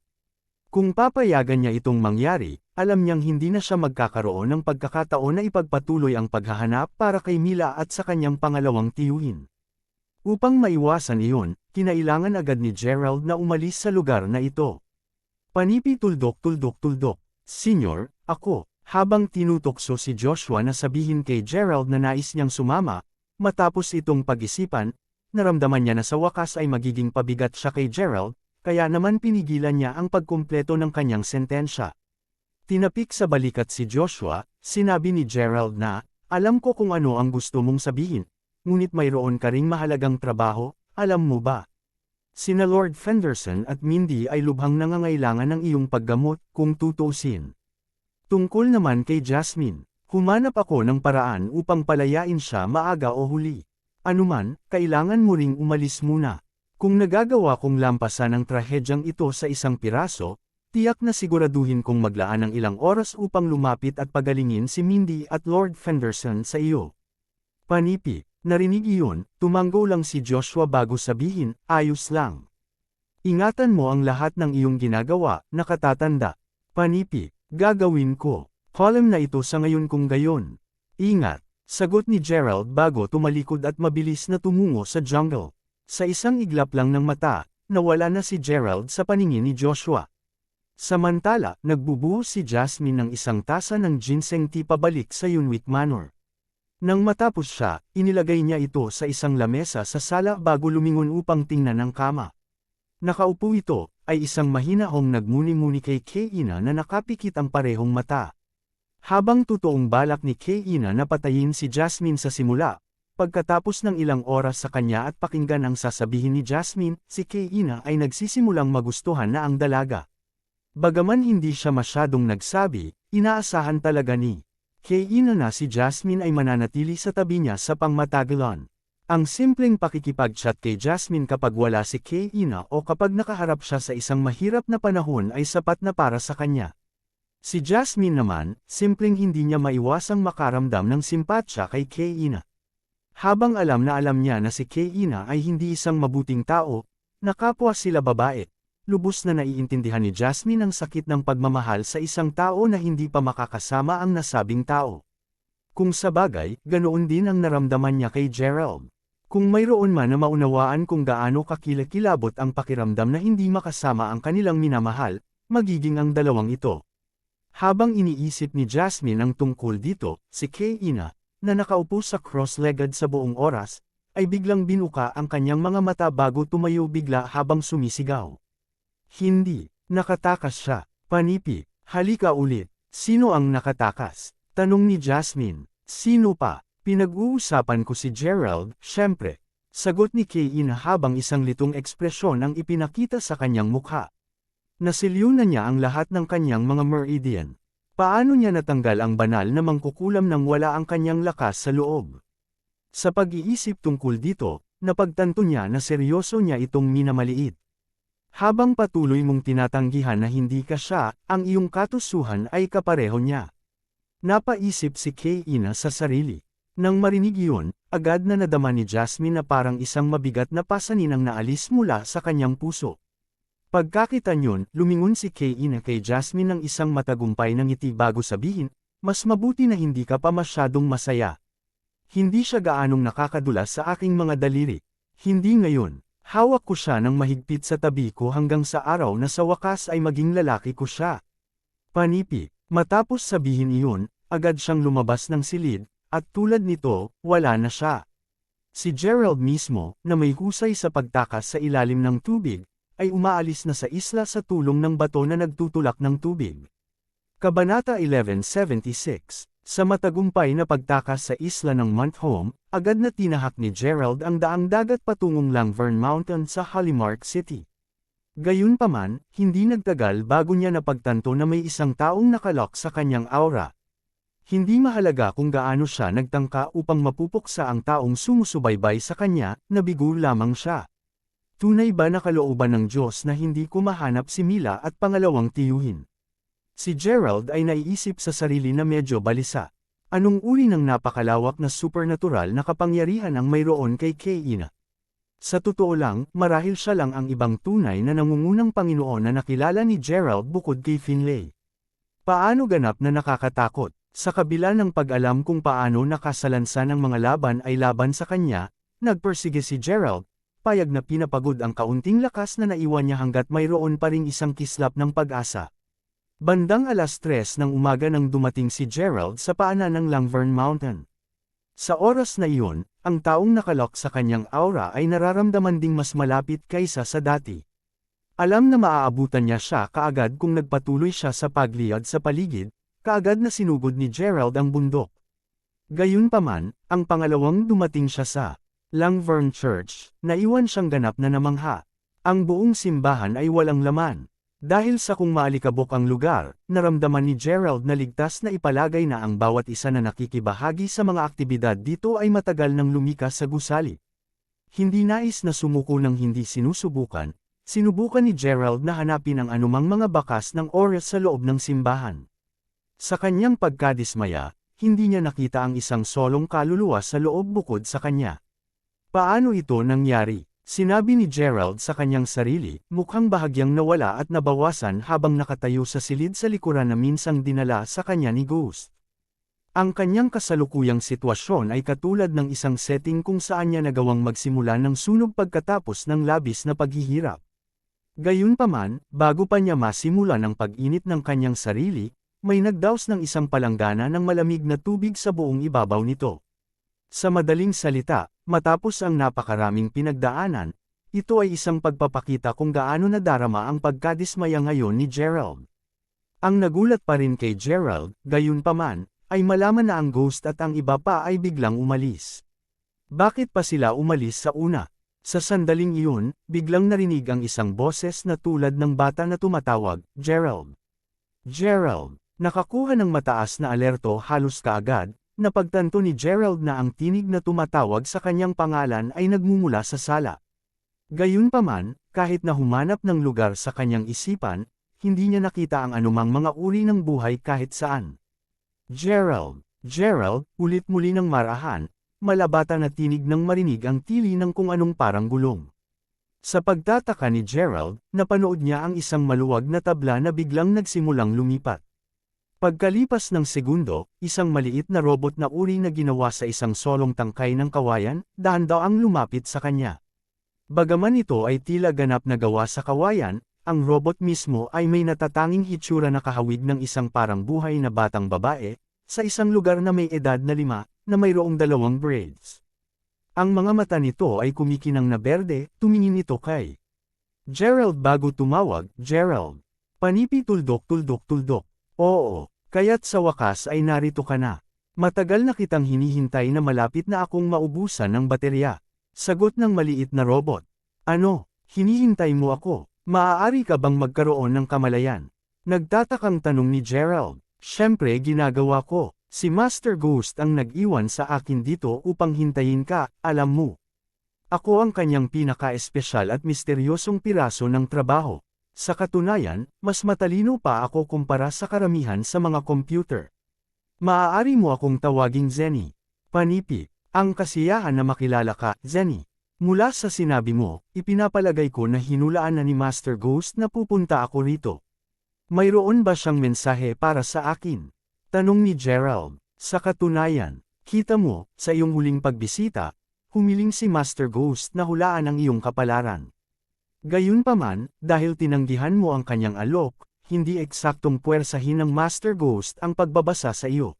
Kung papayagan niya itong mangyari, alam niyang hindi na siya magkakaroon ng pagkakataon na ipagpatuloy ang paghahanap para kay Mila at sa kanyang pangalawang tiyuhin. Upang maiwasan iyon, kinailangan agad ni Gerald na umalis sa lugar na ito. "Panipi, tuldok. Senyor, ako." Habang tinutokso si Joshua na sabihin kay Gerald na nais niyang sumama, matapos itong pag-isipan, naramdaman niya na sa wakas ay magiging pabigat siya kay Gerald, kaya naman pinigilan niya ang pagkumpleto ng kanyang sentensya. Tinapik sa balikat si Joshua, sinabi ni Gerald na, "Alam ko kung ano ang gusto mong sabihin, ngunit mayroon ka ring mahalagang trabaho, alam mo ba? Sina Lord Fenderson at Mindy ay lubhang nangangailangan ng iyong paggamot, kung tutuusin. Tungkol naman kay Jasmine, humanap ako ng paraan upang palayain siya maaga o huli. Anuman, kailangan mo ring umalis muna. Kung nagagawa kong lampasan ang trahedyang ito sa isang piraso, tiyak na siguraduhin kong maglaan ng ilang oras upang lumapit at pagalingin si Mindy at Lord Fenderson sa iyo." "Panipi." Narinig iyon, tumango lang si Joshua bago sabihin, "Ayos lang. Ingatan mo ang lahat ng iyong ginagawa, nakatatanda." "Panipi, gagawin ko. Column na ito sa ngayon kung gayon." "Ingat," sagot ni Gerald bago tumalikod at mabilis na tumungo sa jungle. Sa isang iglap lang ng mata, nawala na si Gerald sa paningin ni Joshua. Samantala, nagbubuhos si Jasmine ng isang tasa ng ginseng tea pabalik sa Yunwick Manor. Nang matapos siya, inilagay niya ito sa isang lamesa sa sala bago lumingon upang tingnan ang kama. Nakaupo ito, ay isang mahinahong nagmuni-muni kay Kaina na nakapikit ang parehong mata. Habang totoong balak ni Kaina na patayin si Jasmine sa simula, pagkatapos ng ilang oras sa kanya at pakinggan ang sasabihin ni Jasmine, si Kaina ay nagsisimulang magustuhan na ang dalaga. Bagaman hindi siya masyadong nagsabi, inaasahan talaga ni Kaina na si Jasmine ay mananatili sa tabi niya sa pangmatagalan. Ang simpleng pakikipag-chat kay Jasmine kapag wala si Kaina o kapag nakaharap siya sa isang mahirap na panahon ay sapat na para sa kanya. Si Jasmine naman, simpleng hindi niya maiwasang makaramdam ng simpatsya kay Kaina. Habang alam niya na si Kaina ay hindi isang mabuting tao, nakapwa sila babae, lubos na naiintindihan ni Jasmine ang sakit ng pagmamahal sa isang tao na hindi pa makakasama ang nasabing tao. Kung sabagay, ganoon din ang naramdaman niya kay Gerald. Kung mayroon man na maunawaan kung gaano kakilakilabot ang pakiramdam na hindi makasama ang kanilang minamahal, magiging ang dalawang ito. Habang iniisip ni Jasmine ang tungkol dito, si Kaina, na nakaupo sa cross-legged sa buong oras, ay biglang binuka ang kanyang mga mata bago tumayo bigla habang sumisigaw. Hindi, nakatakas siya. "Panipi, halika ulit." "Sino ang nakatakas?" tanong ni Jasmine. "Sino pa? Pinag-uusapan ko si Gerald, syempre." Sagot ni Kaina habang isang litong ekspresyon ang ipinakita sa kanyang mukha. Nasilyo na niya ang lahat ng kanyang mga meridian. Paano niya natanggal ang banal na mangkukulam nang wala ang kanyang lakas sa loob? Sa pag-iisip tungkol dito, napagtanto niya na seryoso niya itong minamaliit. Habang patuloy mong tinatanggihan na hindi ka siya, ang iyong katusuhan ay kapareho niya. Napaisip si Kaina sa sarili. Nang marinig iyon, agad na nadama ni Jasmine na parang isang mabigat na pasanin ang naalis mula sa kanyang puso. Pagkakita niyon, lumingon si Kaina kay Jasmine ng isang matagumpay na ngiti bago sabihin, "Mas mabuti na hindi ka pa masyadong masaya. Hindi siya gaanong nakakadulas sa aking mga daliri. Hindi ngayon." Hawak ko siya ng mahigpit sa tabi ko hanggang sa araw na sa wakas ay maging lalaki ko siya. Panipi. Matapos sabihin iyon, agad siyang lumabas ng silid, at tulad nito, wala na siya. Si Gerald mismo, na may husay sa pagtakas sa ilalim ng tubig, ay umaalis na sa isla sa tulong ng bato na nagtutulak ng tubig. Kabanata 1176. Sa matagumpay na pagtakas sa isla ng Montholm, agad na tinahak ni Gerald ang daang dagat patungong Langfern Mountain sa Hollymark City. Gayunpaman, hindi nagtagal bago niya napagtanto na may isang taong nakalok sa kanyang aura. Hindi mahalaga kung gaano siya nagtangka upang mapupuksa ang taong sumusubaybay sa kanya, nabigo lamang siya. Tunay ba na kalooban ng Diyos na hindi ko mahanap si Mila at pangalawang tiyuhin? Si Gerald ay naiisip sa sarili na medyo balisa. Anong uri ng napakalawak na supernatural na kapangyarihan ang mayroon kay Keina? Sa totoo lang, marahil siya lang ang ibang tunay na nangungunang Panginoon na nakilala ni Gerald bukod kay Finlay. Paano ganap na nakakatakot? Sa kabila ng pag-alam kung paano nakasalansan ng mga laban ay laban sa kanya, nagpersige si Gerald, payag na pinapagod ang kaunting lakas na naiwan niya hanggat mayroon pa ring isang kislap ng pag-asa. Bandang 3:00 ng umaga nang dumating si Gerald sa paanan ng Langfern Mountain. Sa oras na iyon, ang taong nakalok sa kanyang aura ay nararamdaman ding mas malapit kaysa sa dati. Alam na maaabutan niya siya kaagad kung nagpatuloy siya sa pagliyad sa paligid, kaagad na sinugod ni Gerald ang bundok. Gayunpaman, ang pangalawang dumating siya sa Langfern Church, naiwan siyang ganap na namangha. Ang buong simbahan ay walang laman. Dahil sa kung maalikabok ang lugar, naramdaman ni Gerald na ligtas na ipalagay na ang bawat isa na nakikibahagi sa mga aktibidad dito ay matagal nang lumikas sa gusali. Hindi nais na sumuko ng hindi sinusubukan, sinubukan ni Gerald na hanapin ang anumang mga bakas ng oras sa loob ng simbahan. Sa kanyang pagkadismaya, hindi niya nakita ang isang solong kaluluwa sa loob bukod sa kanya. Paano ito nangyari? Sinabi ni Gerald sa kanyang sarili, mukhang bahagyang nawala at nabawasan habang nakatayo sa silid sa likuran na minsang dinala sa kanya ni Ghost. Ang kanyang kasalukuyang sitwasyon ay katulad ng isang setting kung saan niya nagawang magsimula ng sunog pagkatapos ng labis na paghihirap. Gayunpaman, bago pa niya masimulan ang pag-init ng kanyang sarili, may nagdaos ng isang palanggana ng malamig na tubig sa buong ibabaw nito. Sa madaling salita, matapos ang napakaraming pinagdaanan, ito ay isang pagpapakita kung gaano nadarama ang pagkadismaya ngayon ni Gerald. Ang nagulat pa rin kay Gerald, gayunpaman, ay malaman na ang Ghost at ang iba pa ay biglang umalis. Bakit pa sila umalis sa una? Sa sandaling iyon, biglang narinig ang isang boses na tulad ng bata na tumatawag, Gerald. Gerald. Nakakuha ng mataas na alerto halos kaagad, napagtanto ni Gerald na ang tinig na tumatawag sa kanyang pangalan ay nagmumula sa sala. Gayunpaman, kahit na humanap ng lugar sa kanyang isipan, hindi niya nakita ang anumang mga uri ng buhay kahit saan. Gerald. Gerald, ulit muli ng marahan, malabata na tinig nang marinig ang tili ng kung anong parang gulong. Sa pagtataka ni Gerald, napanood niya ang isang maluwag na tabla na biglang nagsimulang lumipat. Pagkalipas ng segundo, isang maliit na robot na uri na ginawa sa isang solong tangkay ng kawayan, dahan-daang lumapit sa kanya. Bagaman ito ay tila ganap na gawa sa kawayan, ang robot mismo ay may natatanging hitsura na kahawig ng isang parang buhay na batang babae, sa isang lugar na may edad na 5, na mayroong 2 braids. Ang mga mata nito ay kumikinang na berde, tumingin ito kay Gerald bago tumawag, Gerald. Panipi tuldok tuldok tuldok. Oo, kaya't sa wakas ay narito ka na. Matagal na kitang hinihintay na malapit na akong maubusan ng baterya. Sagot ng maliit na robot. Ano, hinihintay mo ako? Maaari ka bang magkaroon ng kamalayan? Nagtatakang tanong ni Gerald. Siyempre ginagawa ko. Si Master Ghost ang nag-iwan sa akin dito upang hintayin ka, alam mo. Ako ang kanyang pinaka-espesyal at misteryosong piraso ng trabaho. Sa katunayan, mas matalino pa ako kumpara sa karamihan sa mga computer. Maaari mo akong tawaging Zenny. Panipi, ang kasiyahan na makilala ka, Zenny. Mula sa sinabi mo, ipinapalagay ko na hinulaan na ni Master Ghost na pupunta ako rito. Mayroon ba siyang mensahe para sa akin? Tanong ni Gerald. Sa katunayan, kita mo, sa iyong huling pagbisita, humiling si Master Ghost na hulaan ang iyong kapalaran. Gayunpaman, dahil tinanggihan mo ang kanyang alok, hindi eksaktong puwersahin ng Master Ghost ang pagbabasa sa iyo.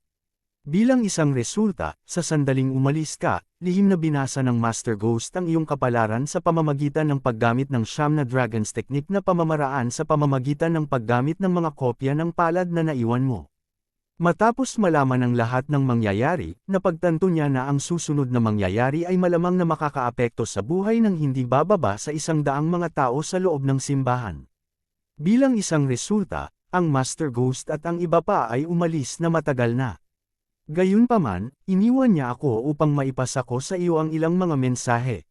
Bilang isang resulta, sa sandaling umalis ka, lihim na binasa ng Master Ghost ang iyong kapalaran sa pamamagitan ng paggamit ng siyam na Dragon's Technique na pamamaraan sa pamamagitan ng paggamit ng mga kopya ng palad na naiwan mo. Matapos malaman ang lahat ng mangyayari, napagtanto niya na ang susunod na mangyayari ay malamang na makakaapekto sa buhay ng hindi bababa sa 100 mga tao sa loob ng simbahan. Bilang isang resulta, ang Master Ghost at ang iba pa ay umalis na matagal na. Gayunpaman, iniwan niya ako upang maipasa ko sa iyo ang ilang mga mensahe.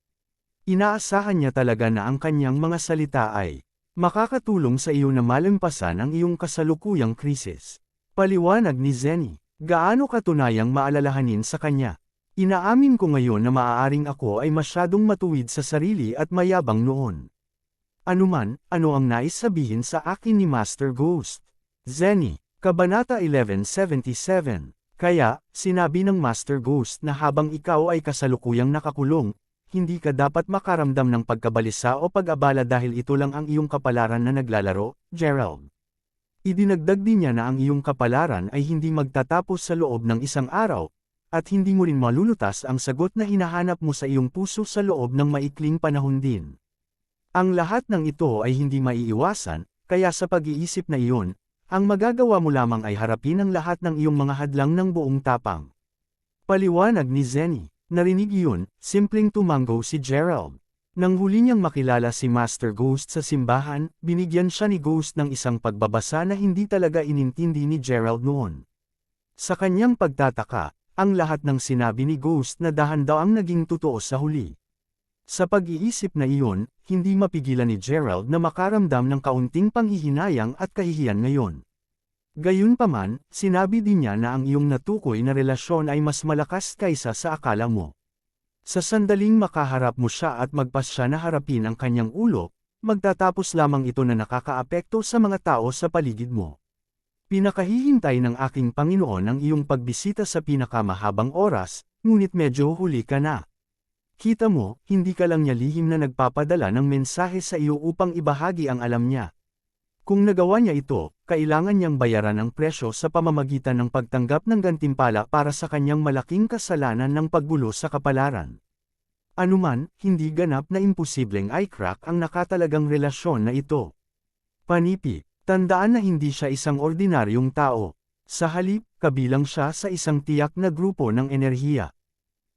Inaasahan niya talaga na ang kanyang mga salita ay makakatulong sa iyo na malampasan ang iyong kasalukuyang krisis. Paliwanag ni Zenny, gaano katunayang maalalahanin sa kanya. Inaamin ko ngayon na maaaring ako ay masyadong matuwid sa sarili at mayabang noon. Anuman, ano ang nais sabihin sa akin ni Master Ghost? Zenny, Kabanata 1177. Kaya, sinabi ng Master Ghost na habang ikaw ay kasalukuyang nakakulong, hindi ka dapat makaramdam ng pagkabalisa o pag-abala dahil ito lang ang iyong kapalaran na naglalaro, Gerald. Idinagdag din niya na ang iyong kapalaran ay hindi magtatapos sa loob ng isang araw, at hindi mo rin malulutas ang sagot na hinahanap mo sa iyong puso sa loob ng maikling panahon din. Ang lahat ng ito ay hindi maiiwasan, kaya sa pag-iisip na iyon, ang magagawa mo lamang ay harapin ang lahat ng iyong mga hadlang ng buong tapang. Paliwanag ni Zenny, narinig iyon, simpleng tumanggo si Gerald. Nang huli niyang makilala si Master Ghost sa simbahan, binigyan siya ni Ghost ng isang pagbabasa na hindi talaga inintindi ni Gerald noon. Sa kanyang pagtataka, ang lahat ng sinabi ni Ghost na dahan daw ang naging totoo sa huli. Sa pag-iisip na iyon, hindi mapigilan ni Gerald na makaramdam ng kaunting panghihinayang at kahihiyan ngayon. Gayunpaman, sinabi din niya na ang iyong natukoy na relasyon ay mas malakas kaysa sa akala mo. Sa sandaling makaharap mo siya at magpasya na harapin ang kanyang ulo, magtatapos lamang ito na nakakaapekto sa mga tao sa paligid mo. Pinakahihintay ng aking Panginoon ang iyong pagbisita sa pinakamahabang oras, ngunit medyo huli ka na. Kita mo, hindi ka lang niya lihim na nagpapadala ng mensahe sa iyo upang ibahagi ang alam niya. Kung nagawa niya ito, kailangan niyang bayaran ang presyo sa pamamagitan ng pagtanggap ng gantimpala para sa kanyang malaking kasalanan ng paggulo sa kapalaran. Anuman, hindi ganap na imposibleng i-crack ang nakatalagang relasyon na ito. Panipi, tandaan na hindi siya isang ordinaryong tao. Sa halip, kabilang siya sa isang tiyak na grupo ng enerhiya.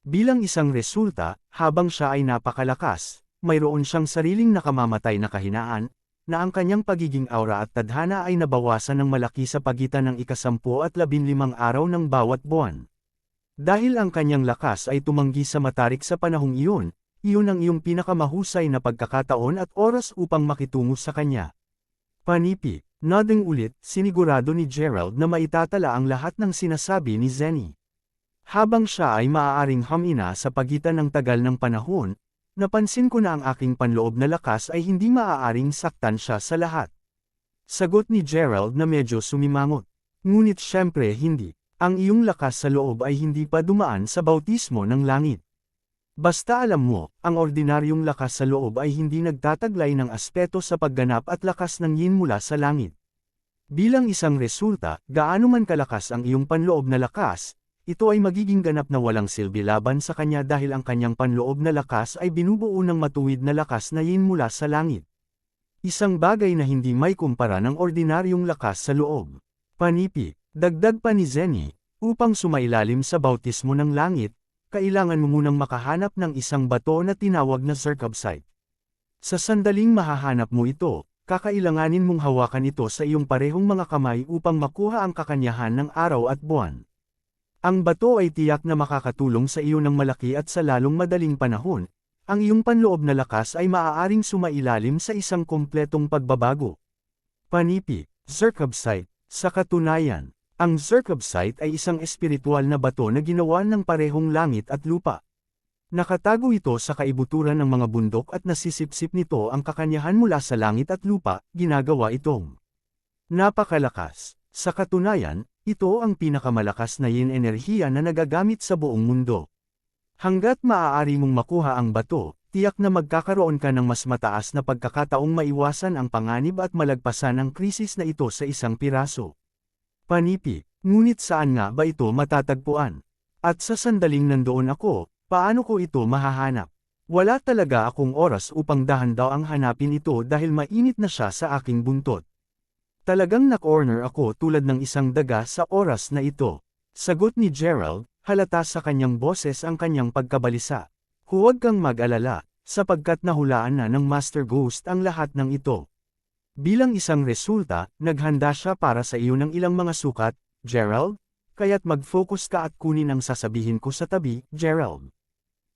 Bilang isang resulta, habang siya ay napakalakas, mayroon siyang sariling nakamamatay na kahinaan, na ang kanyang pagiging aura at tadhana ay nabawasan ng malaki sa pagitan ng 10 at 15 araw ng bawat buwan. Dahil ang kanyang lakas ay tumanggi sa matarik sa panahong iyon, iyon ang iyong pinakamahusay na pagkakataon at oras upang makitungo sa kanya. Panipi, nodding ulit, sinigurado ni Gerald na maitatala ang lahat ng sinasabi ni Zenny. Habang siya ay maaaring hamina sa pagitan ng tagal ng panahon, napansin ko na ang aking panloob na lakas ay hindi maaaring saktan siya sa lahat. Sagot ni Gerald na medyo sumimangot. Ngunit syempre hindi. Ang iyong lakas sa loob ay hindi pa dumaan sa bautismo ng langit. Basta alam mo, ang ordinaryong lakas sa loob ay hindi nagtataglay ng aspeto sa pagganap at lakas ng yin mula sa langit. Bilang isang resulta, gaano man kalakas ang iyong panloob na lakas, ito ay magiging ganap na walang silbi laban sa kanya dahil ang kanyang panloob na lakas ay binubuo ng matuwid na lakas na yin mula sa langit. Isang bagay na hindi may kumpara ng ordinaryong lakas sa loob. Panipi, dagdag pa ni Zenny, upang sumailalim sa bautismo ng langit, kailangan mo munang makahanap ng isang bato na tinawag na circumcise. Sa sandaling mahahanap mo ito, kakailanganin mong hawakan ito sa iyong parehong mga kamay upang makuha ang kakanyahan ng araw at buwan. Ang bato ay tiyak na makakatulong sa iyo ng malaki at sa lalong madaling panahon. Ang iyong panloob na lakas ay maaaring sumailalim sa isang kumpletong pagbabago. Panipi, circumcise. Sa katunayan, ang circumcise ay isang espiritual na bato na ginawa ng parehong langit at lupa. Nakatago ito sa kaibuturan ng mga bundok at nasisipsip nito ang kakanyahan mula sa langit at lupa, ginagawa itong napakalakas. Sa katunayan, ito ang pinakamalakas na yin enerhiya na nagagamit sa buong mundo. Hanggat maaari mong makuha ang bato, tiyak na magkakaroon ka ng mas mataas na pagkakataong maiwasan ang panganib at malagpasan ang krisis na ito sa isang piraso. Panipi, ngunit saan nga ba ito matatagpuan? At sa sandaling nandoon ako, paano ko ito mahahanap? Wala talaga akong oras upang dahan-daang hanapin ito dahil mainit na siya sa aking buntot. Talagang na-corner ako tulad ng isang daga sa oras na ito. Sagot ni Gerald, halata sa kanyang boses ang kanyang pagkabalisa. Huwag kang mag-alala, sapagkat nahulaan na ng Master Ghost ang lahat ng ito. Bilang isang resulta, naghanda siya para sa iyo ng ilang mga sukat, Gerald, kaya't mag-focus ka at kunin ang sasabihin ko sa tabi, Gerald.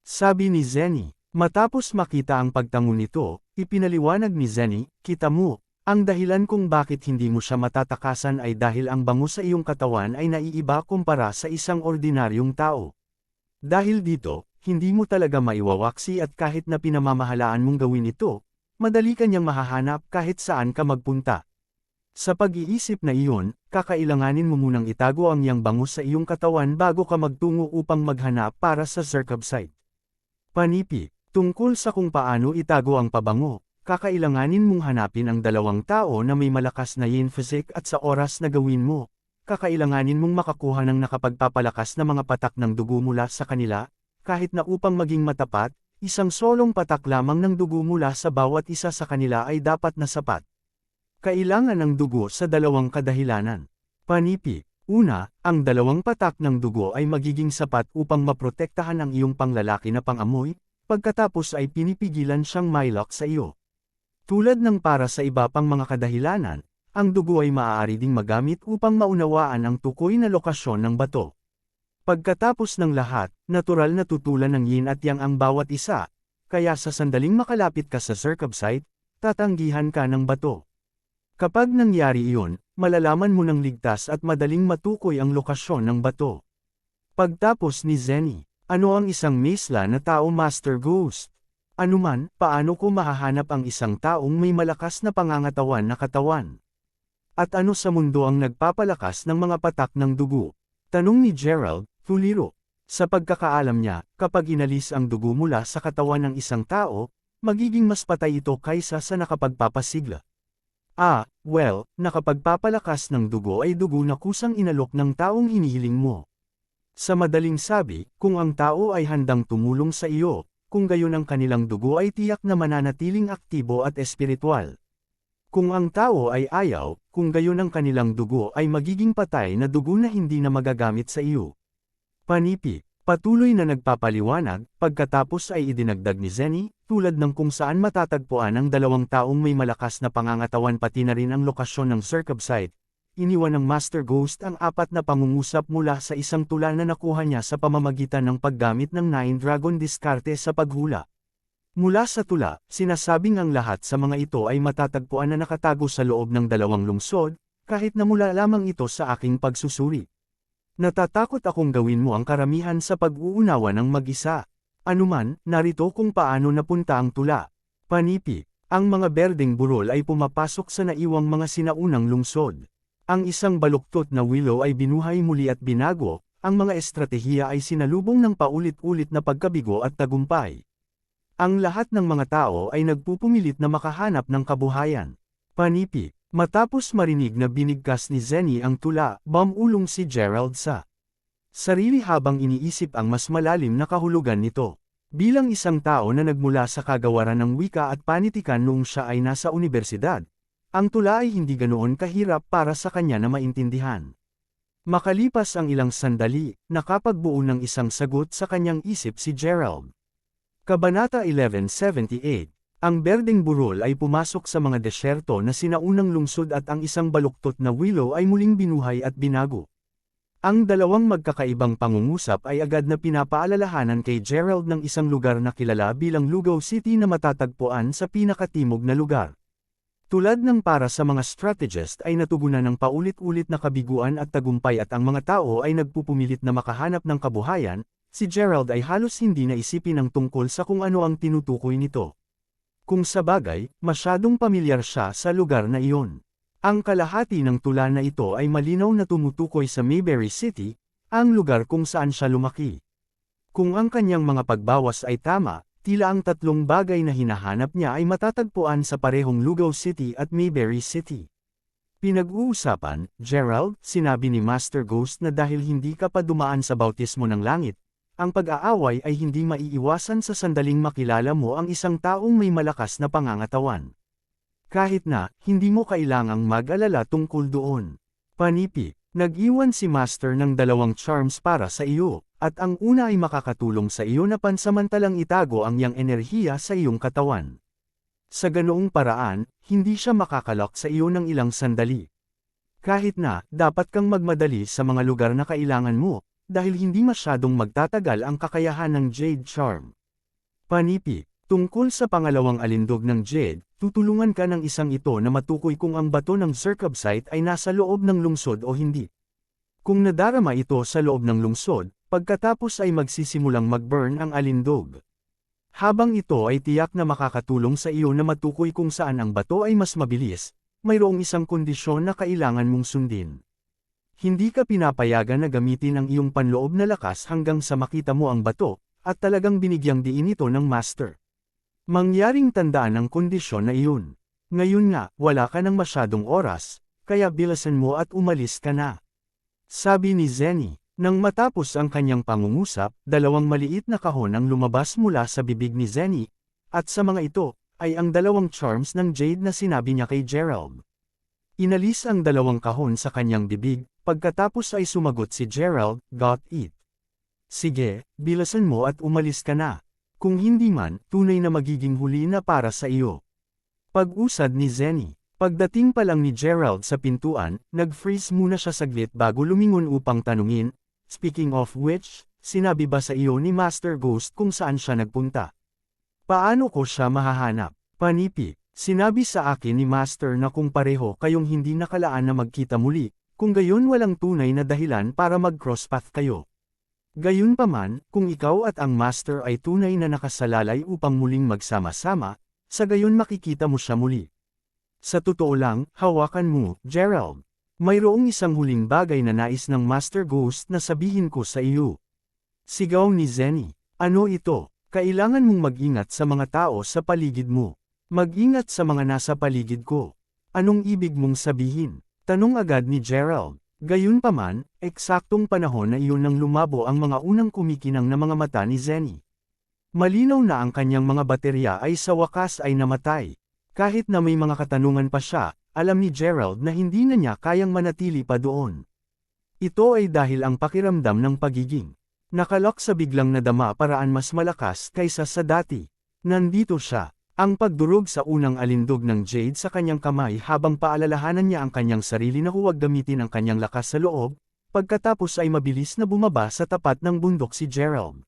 Sabi ni Zenny. Matapos makita ang pagtango nito, ipinaliwanag ni Zenny, kita mo, ang dahilan kung bakit hindi mo siya matatakasan ay dahil ang bango sa iyong katawan ay naiiba kumpara sa isang ordinaryong tao. Dahil dito, hindi mo talaga maiwawaksi at kahit na pinamamahalaan mong gawin ito, madali kanyang mahahanap kahit saan ka magpunta. Sa pag-iisip na iyon, kakailanganin mo munang itago ang iyang bango sa iyong katawan bago ka magtungo upang maghanap para sa circum site. Panipi, tungkol sa kung paano itago ang pabango, kakailanganin mong hanapin ang dalawang tao na may malakas na yin physique at sa oras na gawin mo, kakailanganin mong makakuha ng nakapagpapalakas na mga patak ng dugo mula sa kanila, kahit na upang maging matapat, isang solong patak lamang ng dugo mula sa bawat isa sa kanila ay dapat na sapat. Kailangan ng dugo sa dalawang kadahilanan. Panipi, una, ang dalawang patak ng dugo ay magiging sapat upang maprotektahan ang iyong panglalaki na pangamoy, pagkatapos ay pinipigilan siyang mailok sa iyo. Tulad ng para sa iba pang mga kadahilanan, ang dugo ay maaari ding magamit upang maunawaan ang tukoy na lokasyon ng bato. Pagkatapos ng lahat, natural na tutulan ng yin at yang ang bawat isa, kaya sa sandaling makalapit ka sa circum site, tatanggihan ka ng bato. Kapag nangyari iyon, malalaman mo ng ligtas at madaling matukoy ang lokasyon ng bato. Pagtapos ni Zenny, ano ang isang mesla na tao Master Ghost? Anuman, paano ko mahahanap ang isang taong may malakas na pangangatawan na katawan? At ano sa mundo ang nagpapalakas ng mga patak ng dugo? Tanong ni Gerald, tuliro. Sa pagkakaalam niya, kapag inalis ang dugo mula sa katawan ng isang tao, magiging mas patay ito kaysa sa nakapagpapasigla. Nakapagpapalakas ng dugo ay dugo na kusang inalok ng taong hinihiling mo. Sa madaling sabi, kung ang tao ay handang tumulong sa iyo, kung gayon ang kanilang dugo ay tiyak na mananatiling aktibo at espiritual. Kung ang tao ay ayaw, kung gayon ang kanilang dugo ay magiging patay na dugo na hindi na magagamit sa iyo. Panipi, patuloy na nagpapaliwanag, pagkatapos ay idinagdag ni Zenny, tulad ng kung saan matatagpuan ang dalawang taong may malakas na pangangatawan pati na rin ang lokasyon ng circum site. Iniwan ng Master Ghost ang 4 na pangungusap mula sa isang tula na nakuha niya sa pamamagitan ng paggamit ng 9 Dragon diskarte sa paghula. Mula sa tula, sinasabing ang lahat sa mga ito ay matatagpuan na nakatago sa loob ng 2 lungsod, kahit na mula lamang ito sa aking pagsusuri. Natatakot akong gawin mo ang karamihan sa pag-uunawa ng mag-isa. Anuman, narito kung paano napunta ang tula. Panipi, ang mga berdeng burol ay pumapasok sa naiwang mga sinaunang lungsod. Ang isang baluktot na willow ay binuhay muli at binago, ang mga estratehiya ay sinalubong ng paulit-ulit na pagkabigo at tagumpay. Ang lahat ng mga tao ay nagpupumilit na makahanap ng kabuhayan. Panipi, matapos marinig na binigkas ni Zenny ang tula, bumulong si Gerald sa sarili habang iniisip ang mas malalim na kahulugan nito. Bilang isang tao na nagmula sa kagawaran ng wika at panitikan noong siya ay nasa unibersidad, ang tula ay hindi ganoon kahirap para sa kanya na maintindihan. Makalipas ang ilang sandali, nakapagbuo ng isang sagot sa kanyang isip si Gerald. Kabanata 1178. Ang berdeng burol ay pumasok sa mga desyerto na sinaunang lungsod at ang isang baluktot na willow ay muling binuhay at binago. Ang dalawang magkakaibang pangungusap ay agad na pinapaalalahanan kay Gerald ng isang lugar na kilala bilang Lugaw City na matatagpuan sa pinakatimog na lugar. Tulad ng para sa mga strategist ay natugunan ng paulit-ulit na kabiguan at tagumpay at ang mga tao ay nagpupumilit na makahanap ng kabuhayan, si Gerald ay halos hindi na isipin ang tungkol sa kung ano ang tinutukoy nito. Kung sa bagay, masyadong pamilyar siya sa lugar na iyon. Ang kalahati ng tula na ito ay malinaw na tumutukoy sa Mayberry City, ang lugar kung saan siya lumaki. Kung ang kanyang mga pagbawas ay tama, tila ang tatlong bagay na hinahanap niya ay matatagpuan sa parehong Lugaw City at Mayberry City. Pinag-uusapan, Gerald, sinabi ni Master Ghost na dahil hindi ka pa dumaan sa bautismo ng langit, ang pag-aaway ay hindi maiiwasan sa sandaling makilala mo ang isang taong may malakas na pangangatawan. Kahit na, hindi mo kailangang mag-alala tungkol doon. Panipi, nag-iwan si Master ng 2 charms para sa iyo, at ang una ay makakatulong sa iyo na pansamantalang itago ang iyang enerhiya sa iyong katawan. Sa ganoong paraan, hindi siya makakalok sa iyo ng ilang sandali. Kahit na, dapat kang magmadali sa mga lugar na kailangan mo, dahil hindi masyadong magtatagal ang kakayahan ng Jade Charm. Panipi, tungkol sa pangalawang alindog ng Jade, tutulungan ka ng isang ito na matukoy kung ang bato ng Circumcite ay nasa loob ng lungsod o hindi. Kung nadarama ito sa loob ng lungsod, pagkatapos ay magsisimulang mag-burn ang alindog. Habang ito ay tiyak na makakatulong sa iyo na matukoy kung saan ang bato ay mas mabilis, mayroong isang kondisyon na kailangan mong sundin. Hindi ka pinapayagan na gamitin ang iyong panloob na lakas hanggang sa makita mo ang bato, at talagang binigyang diin ito ng Master. Mangyaring tandaan ang kondisyon na iyon. Ngayon nga, wala ka ng masyadong oras, kaya bilisan mo at umalis ka na. Sabi ni Zenny. Nang matapos ang kanyang pangungusap, 2 maliit na kahon ang lumabas mula sa bibig ni Zenny, at sa mga ito, ay ang 2 charms ng Jade na sinabi niya kay Gerald. Inalis ang 2 kahon sa kanyang bibig, pagkatapos ay sumagot si Gerald, "Got it. Sige, bilisan mo at umalis ka na. Kung hindi man, tunay na magiging huli na para sa iyo." Pag-usad ni Zenny. Pagdating pa lang ni Gerald sa pintuan, nag-freeze muna siya saglit bago lumingon upang tanungin, "Speaking of which, sinabi ba sa iyo ni Master Ghost kung saan siya nagpunta? Paano ko siya mahahanap?" Panipi, sinabi sa akin ni Master na kung pareho kayong hindi nakalaan na magkita muli, kung gayon walang tunay na dahilan para mag-crosspath kayo. Gayunpaman, kung ikaw at ang Master ay tunay na nakasalalay upang muling magsama-sama, sa gayon makikita mo siya muli. Sa totoo lang, hawakan mo, Gerald. Mayroong isang huling bagay na nais ng Master Ghost na sabihin ko sa iyo. Sigaw ni Zenny. Ano ito? Kailangan mong mag-ingat sa mga tao sa paligid mo. Mag-ingat sa mga nasa paligid ko. Anong ibig mong sabihin? Tanong agad ni Gerald. Gayunpaman, eksaktong panahon na iyon nang lumabo ang mga unang kumikinang na mga mata ni Zenny. Malinaw na ang kanyang mga baterya ay sa wakas ay namatay. Kahit na may mga katanungan pa siya, alam ni Gerald na hindi na niya kayang manatili pa doon. Ito ay dahil ang pakiramdam ng pagiging nakalok sa biglang nadama paraan mas malakas kaysa sa dati. Nandito siya. Ang pagdurog sa unang alindog ng Jade sa kanyang kamay habang paalalahanan niya ang kanyang sarili na huwag gamitin ang kanyang lakas sa loob, pagkatapos ay mabilis na bumaba sa tapat ng bundok si Gerald.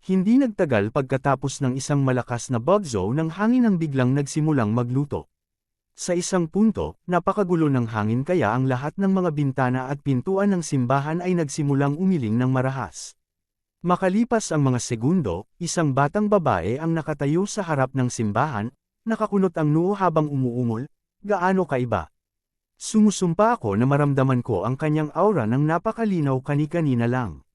Hindi nagtagal pagkatapos ng isang malakas na bugzo ng hangin ang biglang nagsimulang magluto. Sa isang punto, napakagulo ng hangin kaya ang lahat ng mga bintana at pintuan ng simbahan ay nagsimulang umiling ng marahas. Makalipas ang mga segundo, isang batang babae ang nakatayo sa harap ng simbahan, nakakunot ang noo habang umuungol, "Gaano kaiba?" Sumusumpa ako na maramdaman ko ang kanyang aura ng napakalinaw kani-kanina lang.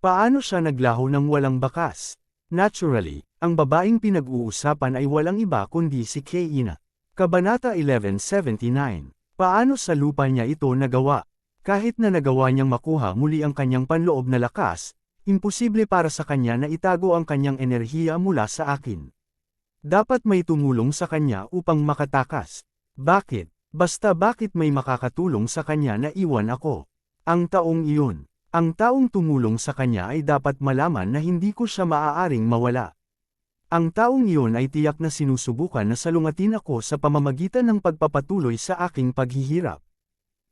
Paano siya naglaho ng walang bakas? Naturally, ang babaeng pinag-uusapan ay walang iba kundi si Keina. Kabanata 1179. Paano sa lupa niya ito nagawa? Kahit na nagawa niyang makuha muli ang kanyang panloob na lakas, imposible para sa kanya na itago ang kanyang enerhiya mula sa akin. Dapat may tumulong sa kanya upang makatakas. Bakit? Basta bakit may makakatulong sa kanya na iwan ako? Ang taong iyon. Ang taong tumulong sa kanya ay dapat malaman na hindi ko siya maaaring mawala. Ang taong iyon ay tiyak na sinusubukan na salungatin ako sa pamamagitan ng pagpapatuloy sa aking paghihirap.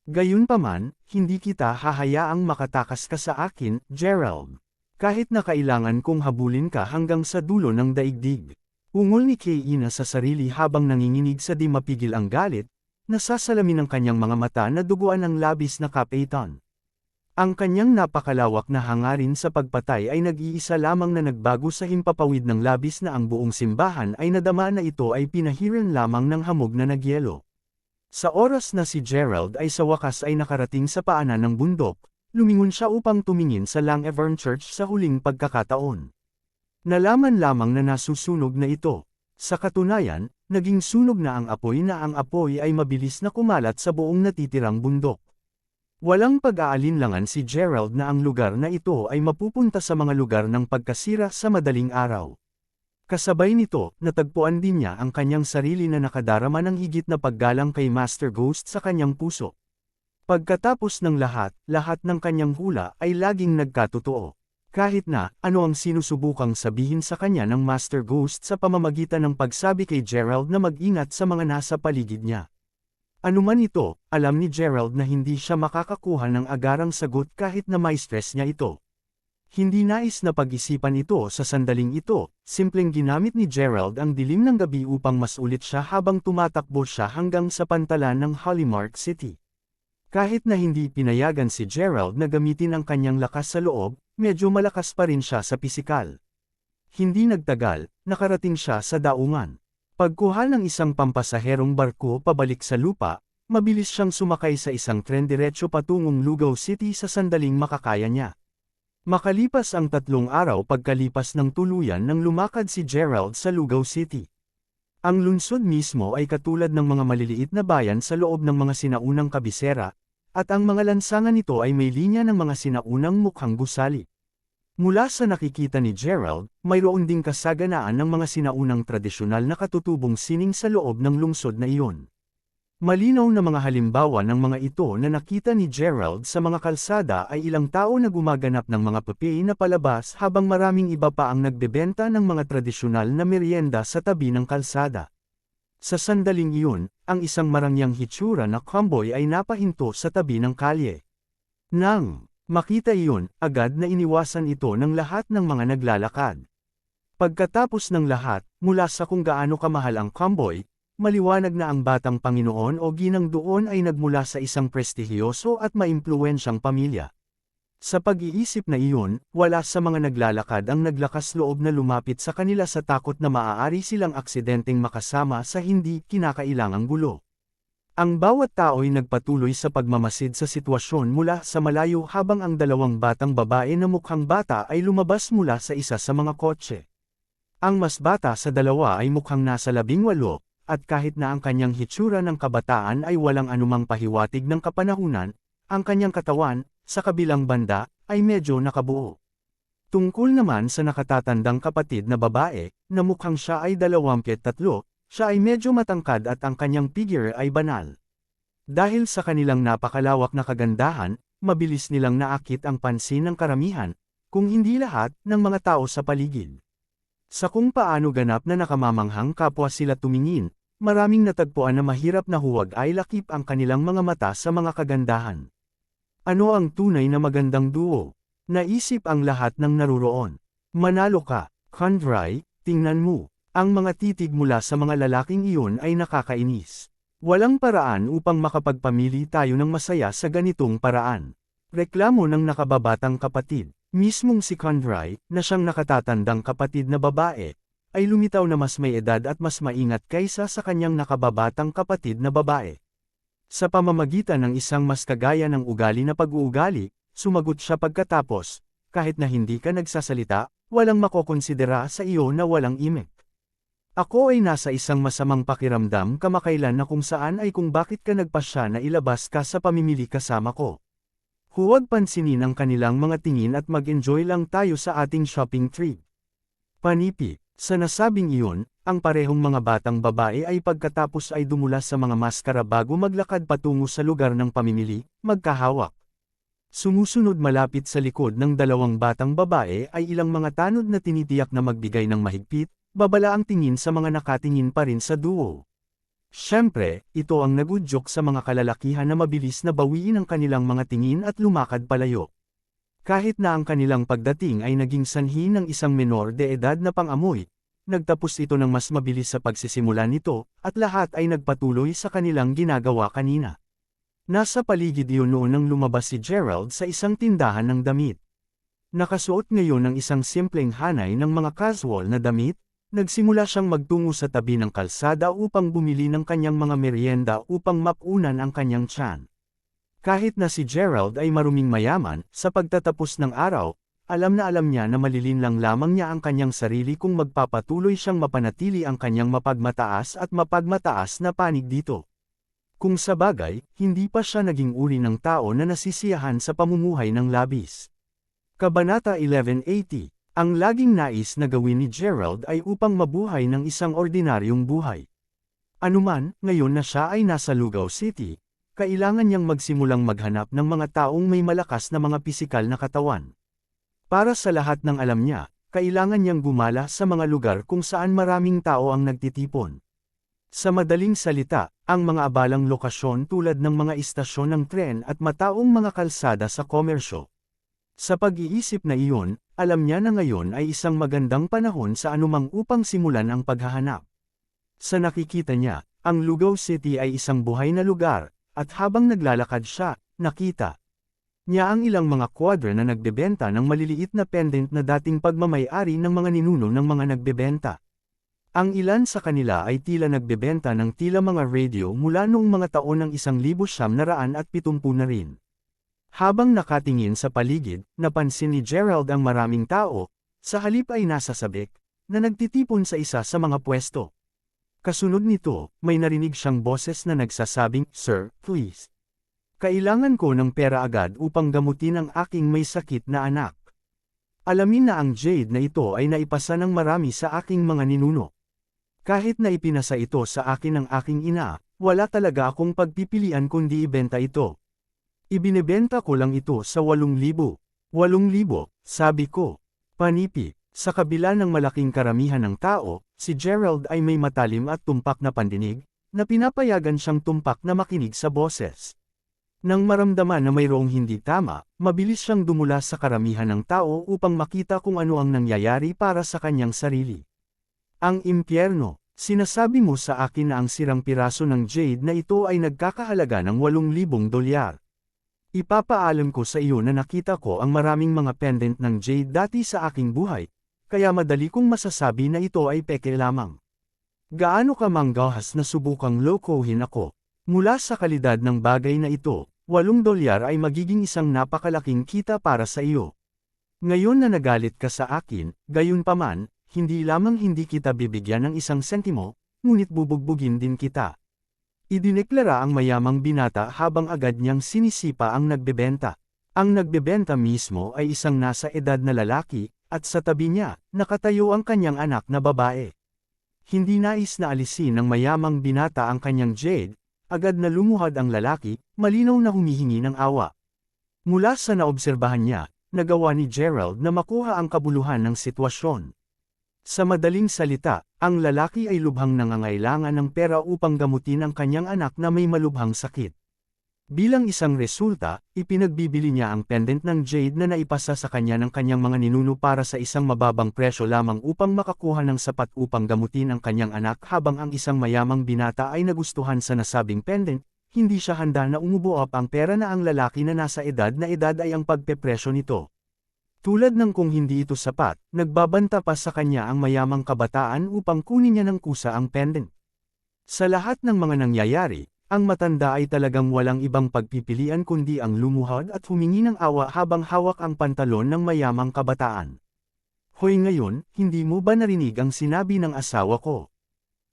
Gayunpaman, hindi kita hahayaang makatakas ka sa akin, Gerald. Kahit na kailangan kong habulin ka hanggang sa dulo ng daigdig. Ungol ni Keina sa sarili habang nanginginig sa di mapigil ang galit, nasasalamin ng kanyang mga mata na duguan ng labis na kapitan. Ang kanyang napakalawak na hangarin sa pagpatay ay nag-iisa lamang na nagbago sa himpapawid ng labis na ang buong simbahan ay nadama na ito ay pinahiran lamang ng hamog na nagyelo. Sa oras na si Gerald ay sa wakas ay nakarating sa paanan ng bundok, lumingon siya upang tumingin sa Langevern Church sa huling pagkakataon. Nalaman lamang na nasusunog na ito. Sa katunayan, naging sunog na ang apoy ay mabilis na kumalat sa buong natitirang bundok. Walang pag-aalinlangan si Gerald na ang lugar na ito ay mapupunta sa mga lugar ng pagkasira sa madaling araw. Kasabay nito, natagpuan din niya ang kanyang sarili na nakadarama ng higit na paggalang kay Master Ghost sa kanyang puso. Pagkatapos ng lahat ng kanyang hula ay laging nagkatotoo. Kahit na, ano ang sinusubukang sabihin sa kanya ng Master Ghost sa pamamagitan ng pagsabi kay Gerald na mag-ingat sa mga nasa paligid niya. Anuman ito, alam ni Gerald na hindi siya makakakuha ng agarang sagot kahit na may stress niya ito. Hindi nais na pag-isipan ito sa sandaling ito, simpleng ginamit ni Gerald ang dilim ng gabi upang masulit siya habang tumatakbo siya hanggang sa pantalan ng Hollymark City. Kahit na hindi pinayagan si Gerald na gamitin ang kanyang lakas sa loob, medyo malakas pa rin siya sa pisikal. Hindi nagtagal, nakarating siya sa daungan. Pagkuha ng isang pampasaherong barko pabalik sa lupa, mabilis siyang sumakay sa isang tren diretso patungong Lugaw City sa sandaling makakaya niya. Makalipas ang 3 araw pagkalipas ng tuluyan nang lumakad si Gerald sa Lugaw City. Ang lungsod mismo ay katulad ng mga maliliit na bayan sa loob ng mga sinaunang kabisera, at ang mga lansangan nito ay may linya ng mga sinaunang mukhang gusali. Mula sa nakikita ni Gerald, mayroon ding kasaganaan ng mga sinaunang tradisyonal na katutubong sining sa loob ng lungsod na iyon. Malinaw na mga halimbawa ng mga ito na nakita ni Gerald sa mga kalsada ay ilang tao na gumaganap ng mga papi na palabas habang maraming iba pa ang nagbebenta ng mga tradisyonal na merienda sa tabi ng kalsada. Sa sandaling iyon, ang isang marangyang hitsura na convoy ay napahinto sa tabi ng kalye. Nang makita iyon, agad na iniwasan ito ng lahat ng mga naglalakad. Pagkatapos ng lahat, mula sa kung gaano kamahal ang convoy, maliwanag na ang batang Panginoon o ginang doon ay nagmula sa isang prestihiyoso at maimpluwensyang pamilya. Sa pag-iisip na iyon, wala sa mga naglalakad ang naglakas loob na lumapit sa kanila sa takot na maaari silang aksidenteng makasama sa hindi kinakailangang gulo. Ang bawat tao ay nagpatuloy sa pagmamasid sa sitwasyon mula sa malayo habang ang 2 batang babae na mukhang bata ay lumabas mula sa isa sa mga kotse. Ang mas bata sa dalawa ay mukhang nasa 18, at kahit na ang kanyang hitsura ng kabataan ay walang anumang pahiwatig ng kapanahunan, ang kanyang katawan, sa kabilang banda, ay medyo nakabuo. Tungkol naman sa nakatatandang kapatid na babae, na mukhang siya ay 23, siya ay medyo matangkad at ang kanyang figure ay banal. Dahil sa kanilang napakalawak na kagandahan, mabilis nilang naakit ang pansin ng karamihan, kung hindi lahat, ng mga tao sa paligid. Sa kung paano ganap na nakamamanghang kapwa sila tumingin, maraming natagpuan na mahirap na huwag ay lakip ang kanilang mga mata sa mga kagandahan. Ano ang tunay na magandang duo? Naisip ang lahat ng naruroon. Manalo ka, Kandrai, tingnan mo. Ang mga titig mula sa mga lalaking iyon ay nakakainis. Walang paraan upang makapagpamili tayo ng masaya sa ganitong paraan. Reklamo ng nakababatang kapatid. Mismong si Kandrai, na siyang nakatatandang kapatid na babae, ay lumitaw na mas may edad at mas maingat kaysa sa kanyang nakababatang kapatid na babae. Sa pamamagitan ng isang mas kagaya ng ugali na pag-uugali, sumagot siya pagkatapos, kahit na hindi ka nagsasalita, walang makokonsidera sa iyo na walang imik. Ako ay nasa isang masamang pakiramdam kamakailan na kung saan ay kung bakit ka nagpasya na ilabas ka sa pamimili kasama ko. Huwag pansinin ang kanilang mga tingin at mag-enjoy lang tayo sa ating shopping trip. Panipi, sa nasabing iyon, ang parehong mga batang babae ay pagkatapos ay dumulas sa mga maskara bago maglakad patungo sa lugar ng pamimili, magkahawak. Sumusunod malapit sa likod ng 2 batang babae ay ilang mga tanod na tinitiyak na magbigay ng mahigpit, babala ang tingin sa mga nakatingin pa rin sa duo. Siyempre, ito ang nagudyok sa mga kalalakihan na mabilis na bawiin ang kanilang mga tingin at lumakad palayo. Kahit na ang kanilang pagdating ay naging sanhi ng isang menor de edad na pang-amoy, nagtapos ito ng mas mabilis sa pagsisimula nito, at lahat ay nagpatuloy sa kanilang ginagawa kanina. Nasa paligid iyon noon nang lumabas si Gerald sa isang tindahan ng damit. Nakasuot ngayon ng isang simpleng hanay ng mga casual na damit, nagsimula siyang magtungo sa tabi ng kalsada upang bumili ng kanyang mga merienda upang mapunan ang kanyang tiyan. Kahit na si Gerald ay maruming mayaman, sa pagtatapos ng araw, alam niya na malilinlang lamang niya ang kanyang sarili kung magpapatuloy siyang mapanatili ang kanyang mapagmataas at mapagmataas na panig dito. Kung sa bagay, hindi pa siya naging uri ng tao na nasisiyahan sa pamumuhay ng labis. Kabanata 1180. Ang laging nais na gawin ni Gerald ay upang mabuhay ng isang ordinaryong buhay. Anuman, ngayon na siya ay nasa Lugao City, kailangan niyang magsimulang maghanap ng mga taong may malakas na mga pisikal na katawan. Para sa lahat ng alam niya, kailangan niyang gumala sa mga lugar kung saan maraming tao ang nagtitipon. Sa madaling salita, ang mga abalang lokasyon tulad ng mga istasyon ng tren at mataong mga kalsada sa komersyo. Sa pag-iisip na iyon, alam niya na ngayon ay isang magandang panahon sa anumang upang simulan ang paghahanap. Sa nakikita niya, ang Lugao City ay isang buhay na lugar, at habang naglalakad siya, nakita niya ang ilang mga kwadra na nagbebenta ng maliliit na pendant na dating pagmamay-ari ng mga ninuno ng mga nagbebenta. Ang ilan sa kanila ay tila nagbebenta ng tila mga radio mula noong mga taon ng 1970 na rin. Habang nakatingin sa paligid, napansin ni Gerald ang maraming tao, sa halip ay nasa sabik, na nagtitipon sa isa sa mga pwesto. Kasunod nito, may narinig siyang boses na nagsasabing, "Sir, please. Kailangan ko ng pera agad upang gamutin ang aking may sakit na anak. Alamin na ang jade na ito ay naipasa ng marami sa aking mga ninuno. Kahit na ipinasa ito sa akin ng aking ina, wala talaga akong pagpipilian kundi ibenta ito. Ibinebenta ko lang ito sa 8,000. 8,000, sabi ko. Panipi." Sa kabila ng malaking karamihan ng tao, si Gerald ay may matalim at tumpak na pandinig, na pinapayagan siyang tumpak na makinig sa boses. Nang maramdaman na mayroong hindi tama, mabilis siyang dumula sa karamihan ng tao upang makita kung ano ang nangyayari para sa kanyang sarili. Ang impyerno, sinasabi mo sa akin na ang sirang piraso ng jade na ito ay nagkakahalaga ng 8,000 dolyar. Ipapaalam ko sa iyo na nakita ko ang maraming mga pendant ng jade dati sa aking buhay, kaya madali kong masasabi na ito ay peke lamang. Gaano ka manggahas na subukang lokohin ako? Mula sa kalidad ng bagay na ito, 8 dolyar ay magiging isang napakalaking kita para sa iyo. Ngayon na nagalit ka sa akin, gayunpaman, hindi lamang hindi kita bibigyan ng 1 sentimo, ngunit bubugbugin din kita. Idineklara ang mayamang binata habang agad niyang sinisipa ang nagbebenta. Ang nagbebenta mismo ay isang nasa edad na lalaki, at sa tabi niya, nakatayo ang kanyang anak na babae. Hindi nais na alisin ng mayamang binata ang kanyang jade, agad na lumuhad ang lalaki, malinaw na humihingi ng awa. Mula sa naobserbahan niya, nagawa ni Gerald na makuha ang kabuluhan ng sitwasyon. Sa madaling salita, ang lalaki ay lubhang nangangailangan ng pera upang gamutin ang kanyang anak na may malubhang sakit. Bilang isang resulta, ipinagbibili niya ang pendant ng jade na naipasa sa kanya ng kanyang mga ninuno para sa isang mababang presyo lamang upang makakuha ng sapat upang gamutin ang kanyang anak habang ang isang mayamang binata ay nagustuhan sa nasabing pendant, hindi siya handa na umubuop ang pera na ang lalaki na nasa edad ay ang pagpepresyo nito. Tulad ng kung hindi ito sapat, nagbabanta pa sa kanya ang mayamang kabataan upang kunin niya ng kusa ang pendant. Sa lahat ng mga nangyayari, ang matanda ay talagang walang ibang pagpipilian kundi ang lumuhad at humingi ng awa habang hawak ang pantalon ng mayamang kabataan. Hoy, ngayon, hindi mo ba narinig ang sinabi ng asawa ko?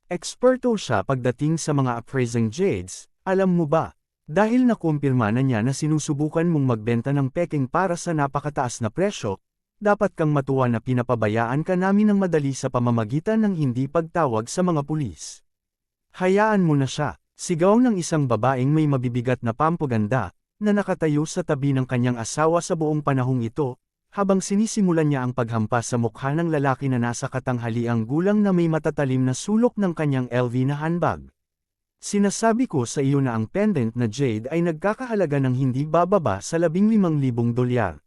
Eksperto siya pagdating sa mga appraising jades, alam mo ba? Dahil nakumpirma na niya na sinusubukan mong magbenta ng peking para sa napakataas na presyo, dapat kang matuwa na pinapabayaan ka namin ng madali sa pamamagitan ng hindi pagtawag sa mga pulis. Hayaan mo na siya. Sigaw ng isang babaeng may mabibigat na pampaganda, na nakatayo sa tabi ng kanyang asawa sa buong panahong ito, habang sinisimulan niya ang paghampas sa mukha ng lalaki na nasa katanghaliang gulang na may matatalim na sulok ng kanyang LV na handbag. Sinasabi ko sa iyo na ang pendant na jade ay nagkakahalaga ng hindi bababa sa 15,000 dolyar.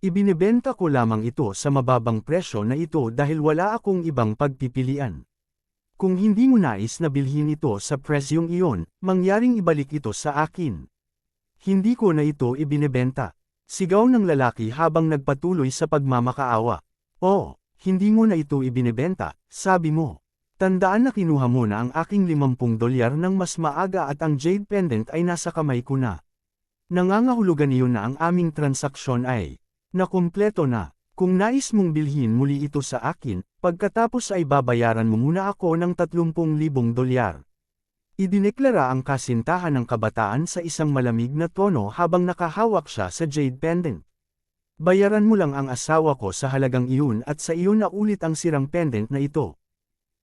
Ibinebenta ko lamang ito sa mababang presyo na ito dahil wala akong ibang pagpipilian. Kung hindi mo nais na bilhin ito sa presyong iyon, mangyaring ibalik ito sa akin. Hindi ko na ito ibinebenta. Sigaw ng lalaki habang nagpatuloy sa pagmamakaawa. Oh, hindi mo na ito ibinebenta, sabi mo. Tandaan na kinuha mo na ang aking 50 dolyar ng mas maaga at ang jade pendant ay nasa kamay ko na. Nangangahulugan iyon na ang aming transaksyon ay nakumpleto na. Kung nais mong bilhin muli ito sa akin, pagkatapos ay babayaran mo muna ako ng 30,000 dolyar. Idineklara ang kasintahan ng kabataan sa isang malamig na tono habang nakahawak siya sa jade pendant. Bayaran mo lang ang asawa ko sa halagang iyon at sa iyon na ulit ang sirang pendant na ito.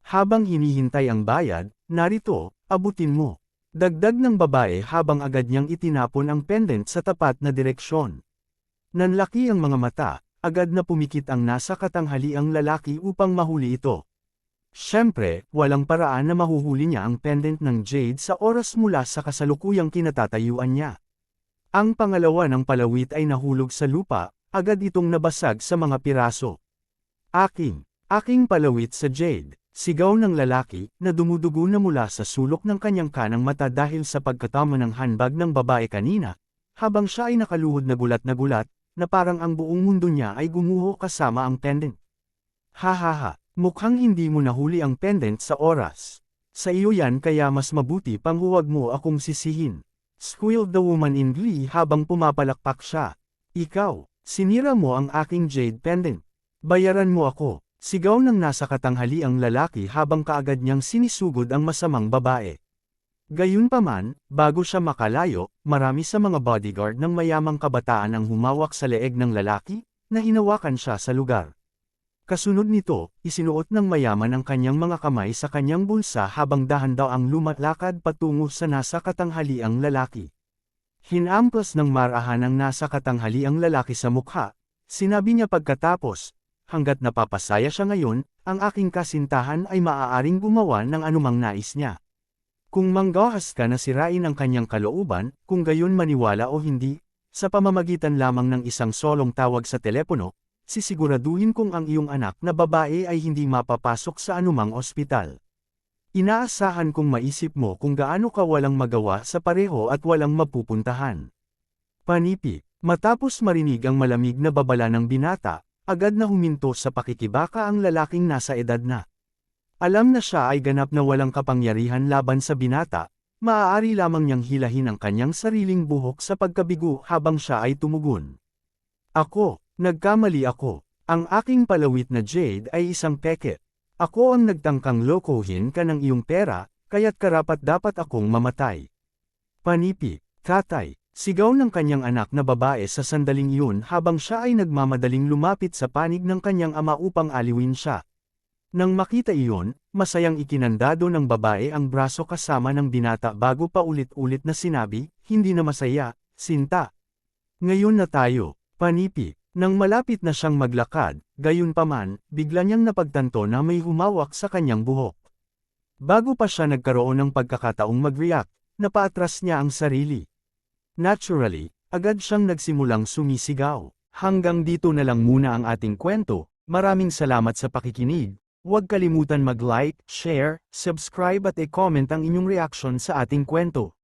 Habang hinihintay ang bayad, narito, abutin mo. Dagdag ng babae habang agad niyang itinapon ang pendant sa tapat na direksyon. Nanlaki ang mga mata, agad na pumikit ang nasa katanghaliang lalaki upang mahuli ito. Siyempre, walang paraan na mahuhuli niya ang pendant ng jade sa oras mula sa kasalukuyang kinatatayuan niya. Ang pangalawa ng palawit ay nahulog sa lupa, agad itong nabasag sa mga piraso. Aking palawit sa jade, sigaw ng lalaki, na dumudugo na mula sa sulok ng kanyang kanang mata dahil sa pagkatama ng handbag ng babae kanina, habang siya ay nakaluhod na gulat, na parang ang buong mundo niya ay gumuho kasama ang pendant. Hahaha, mukhang hindi mo nahuli ang pendant sa oras. Sa iyo yan kaya mas mabuti pang huwag mo akong sisihin. Squealed the woman in glee habang pumapalakpak siya. Ikaw, sinira mo ang aking jade pendant. Bayaran mo ako. Sigaw ng nasa katanghali ang lalaki habang kaagad niyang sinisugod ang masamang babae. Gayunpaman, bago siya makalayo, marami sa mga bodyguard ng mayamang kabataan ang humawak sa leeg ng lalaki, na hinawakan siya sa lugar. Kasunod nito, isinuot ng mayaman ang kanyang mga kamay sa kanyang bulsa habang dahan-daw ang lumalakad patungo sa nasa katanghali ang lalaki. Hinamplas ng marahan ang nasa katanghali ang lalaki sa mukha, sinabi niya pagkatapos, hanggat napapasaya siya ngayon, ang aking kasintahan ay maaaring gumawa ng anumang nais niya. Kung manggahas ka na sirain ang kanyang kalooban, kung gayon maniwala o hindi, sa pamamagitan lamang ng isang solong tawag sa telepono, sisiguraduhin kong ang iyong anak na babae ay hindi mapapasok sa anumang ospital. Inaasahan kong maisip mo kung gaano ka walang magawa sa pareho at walang mapupuntahan. Panipi, matapos marinig ang malamig na babala ng binata, agad na huminto sa pakikibaka ang lalaking nasa edad na. Alam na siya ay ganap na walang kapangyarihan laban sa binata, maaari lamang niyang hilahin ang kanyang sariling buhok sa pagkabigo habang siya ay tumugon. Nagkamali ako. Ang aking palawit na jade ay isang peke. Ako ang nagtangkang lokohin ka ng iyong pera, kaya't karapat-dapat akong mamatay. Panipi, tatay. Sigaw ng kanyang anak na babae sa sandaling iyon habang siya ay nagmamadaling lumapit sa panig ng kanyang ama upang aliwin siya. Nang makita iyon, masayang ikinandado ng babae ang braso kasama ng binata bago pa ulit-ulit na sinabi, hindi na masaya, sinta. Ngayon na tayo, panipi. Nang malapit na siyang maglakad, gayunpaman, bigla niyang napagtanto na may humawak sa kanyang buhok. Bago pa siya nagkaroon ng pagkakataong mag-react, napaatras niya ang sarili. Naturally, agad siyang nagsimulang sumisigaw. Hanggang dito na lang muna ang ating kwento, maraming salamat sa pakikinig. Huwag kalimutan mag-like, share, subscribe at i-comment ang inyong reaksyon sa ating kwento.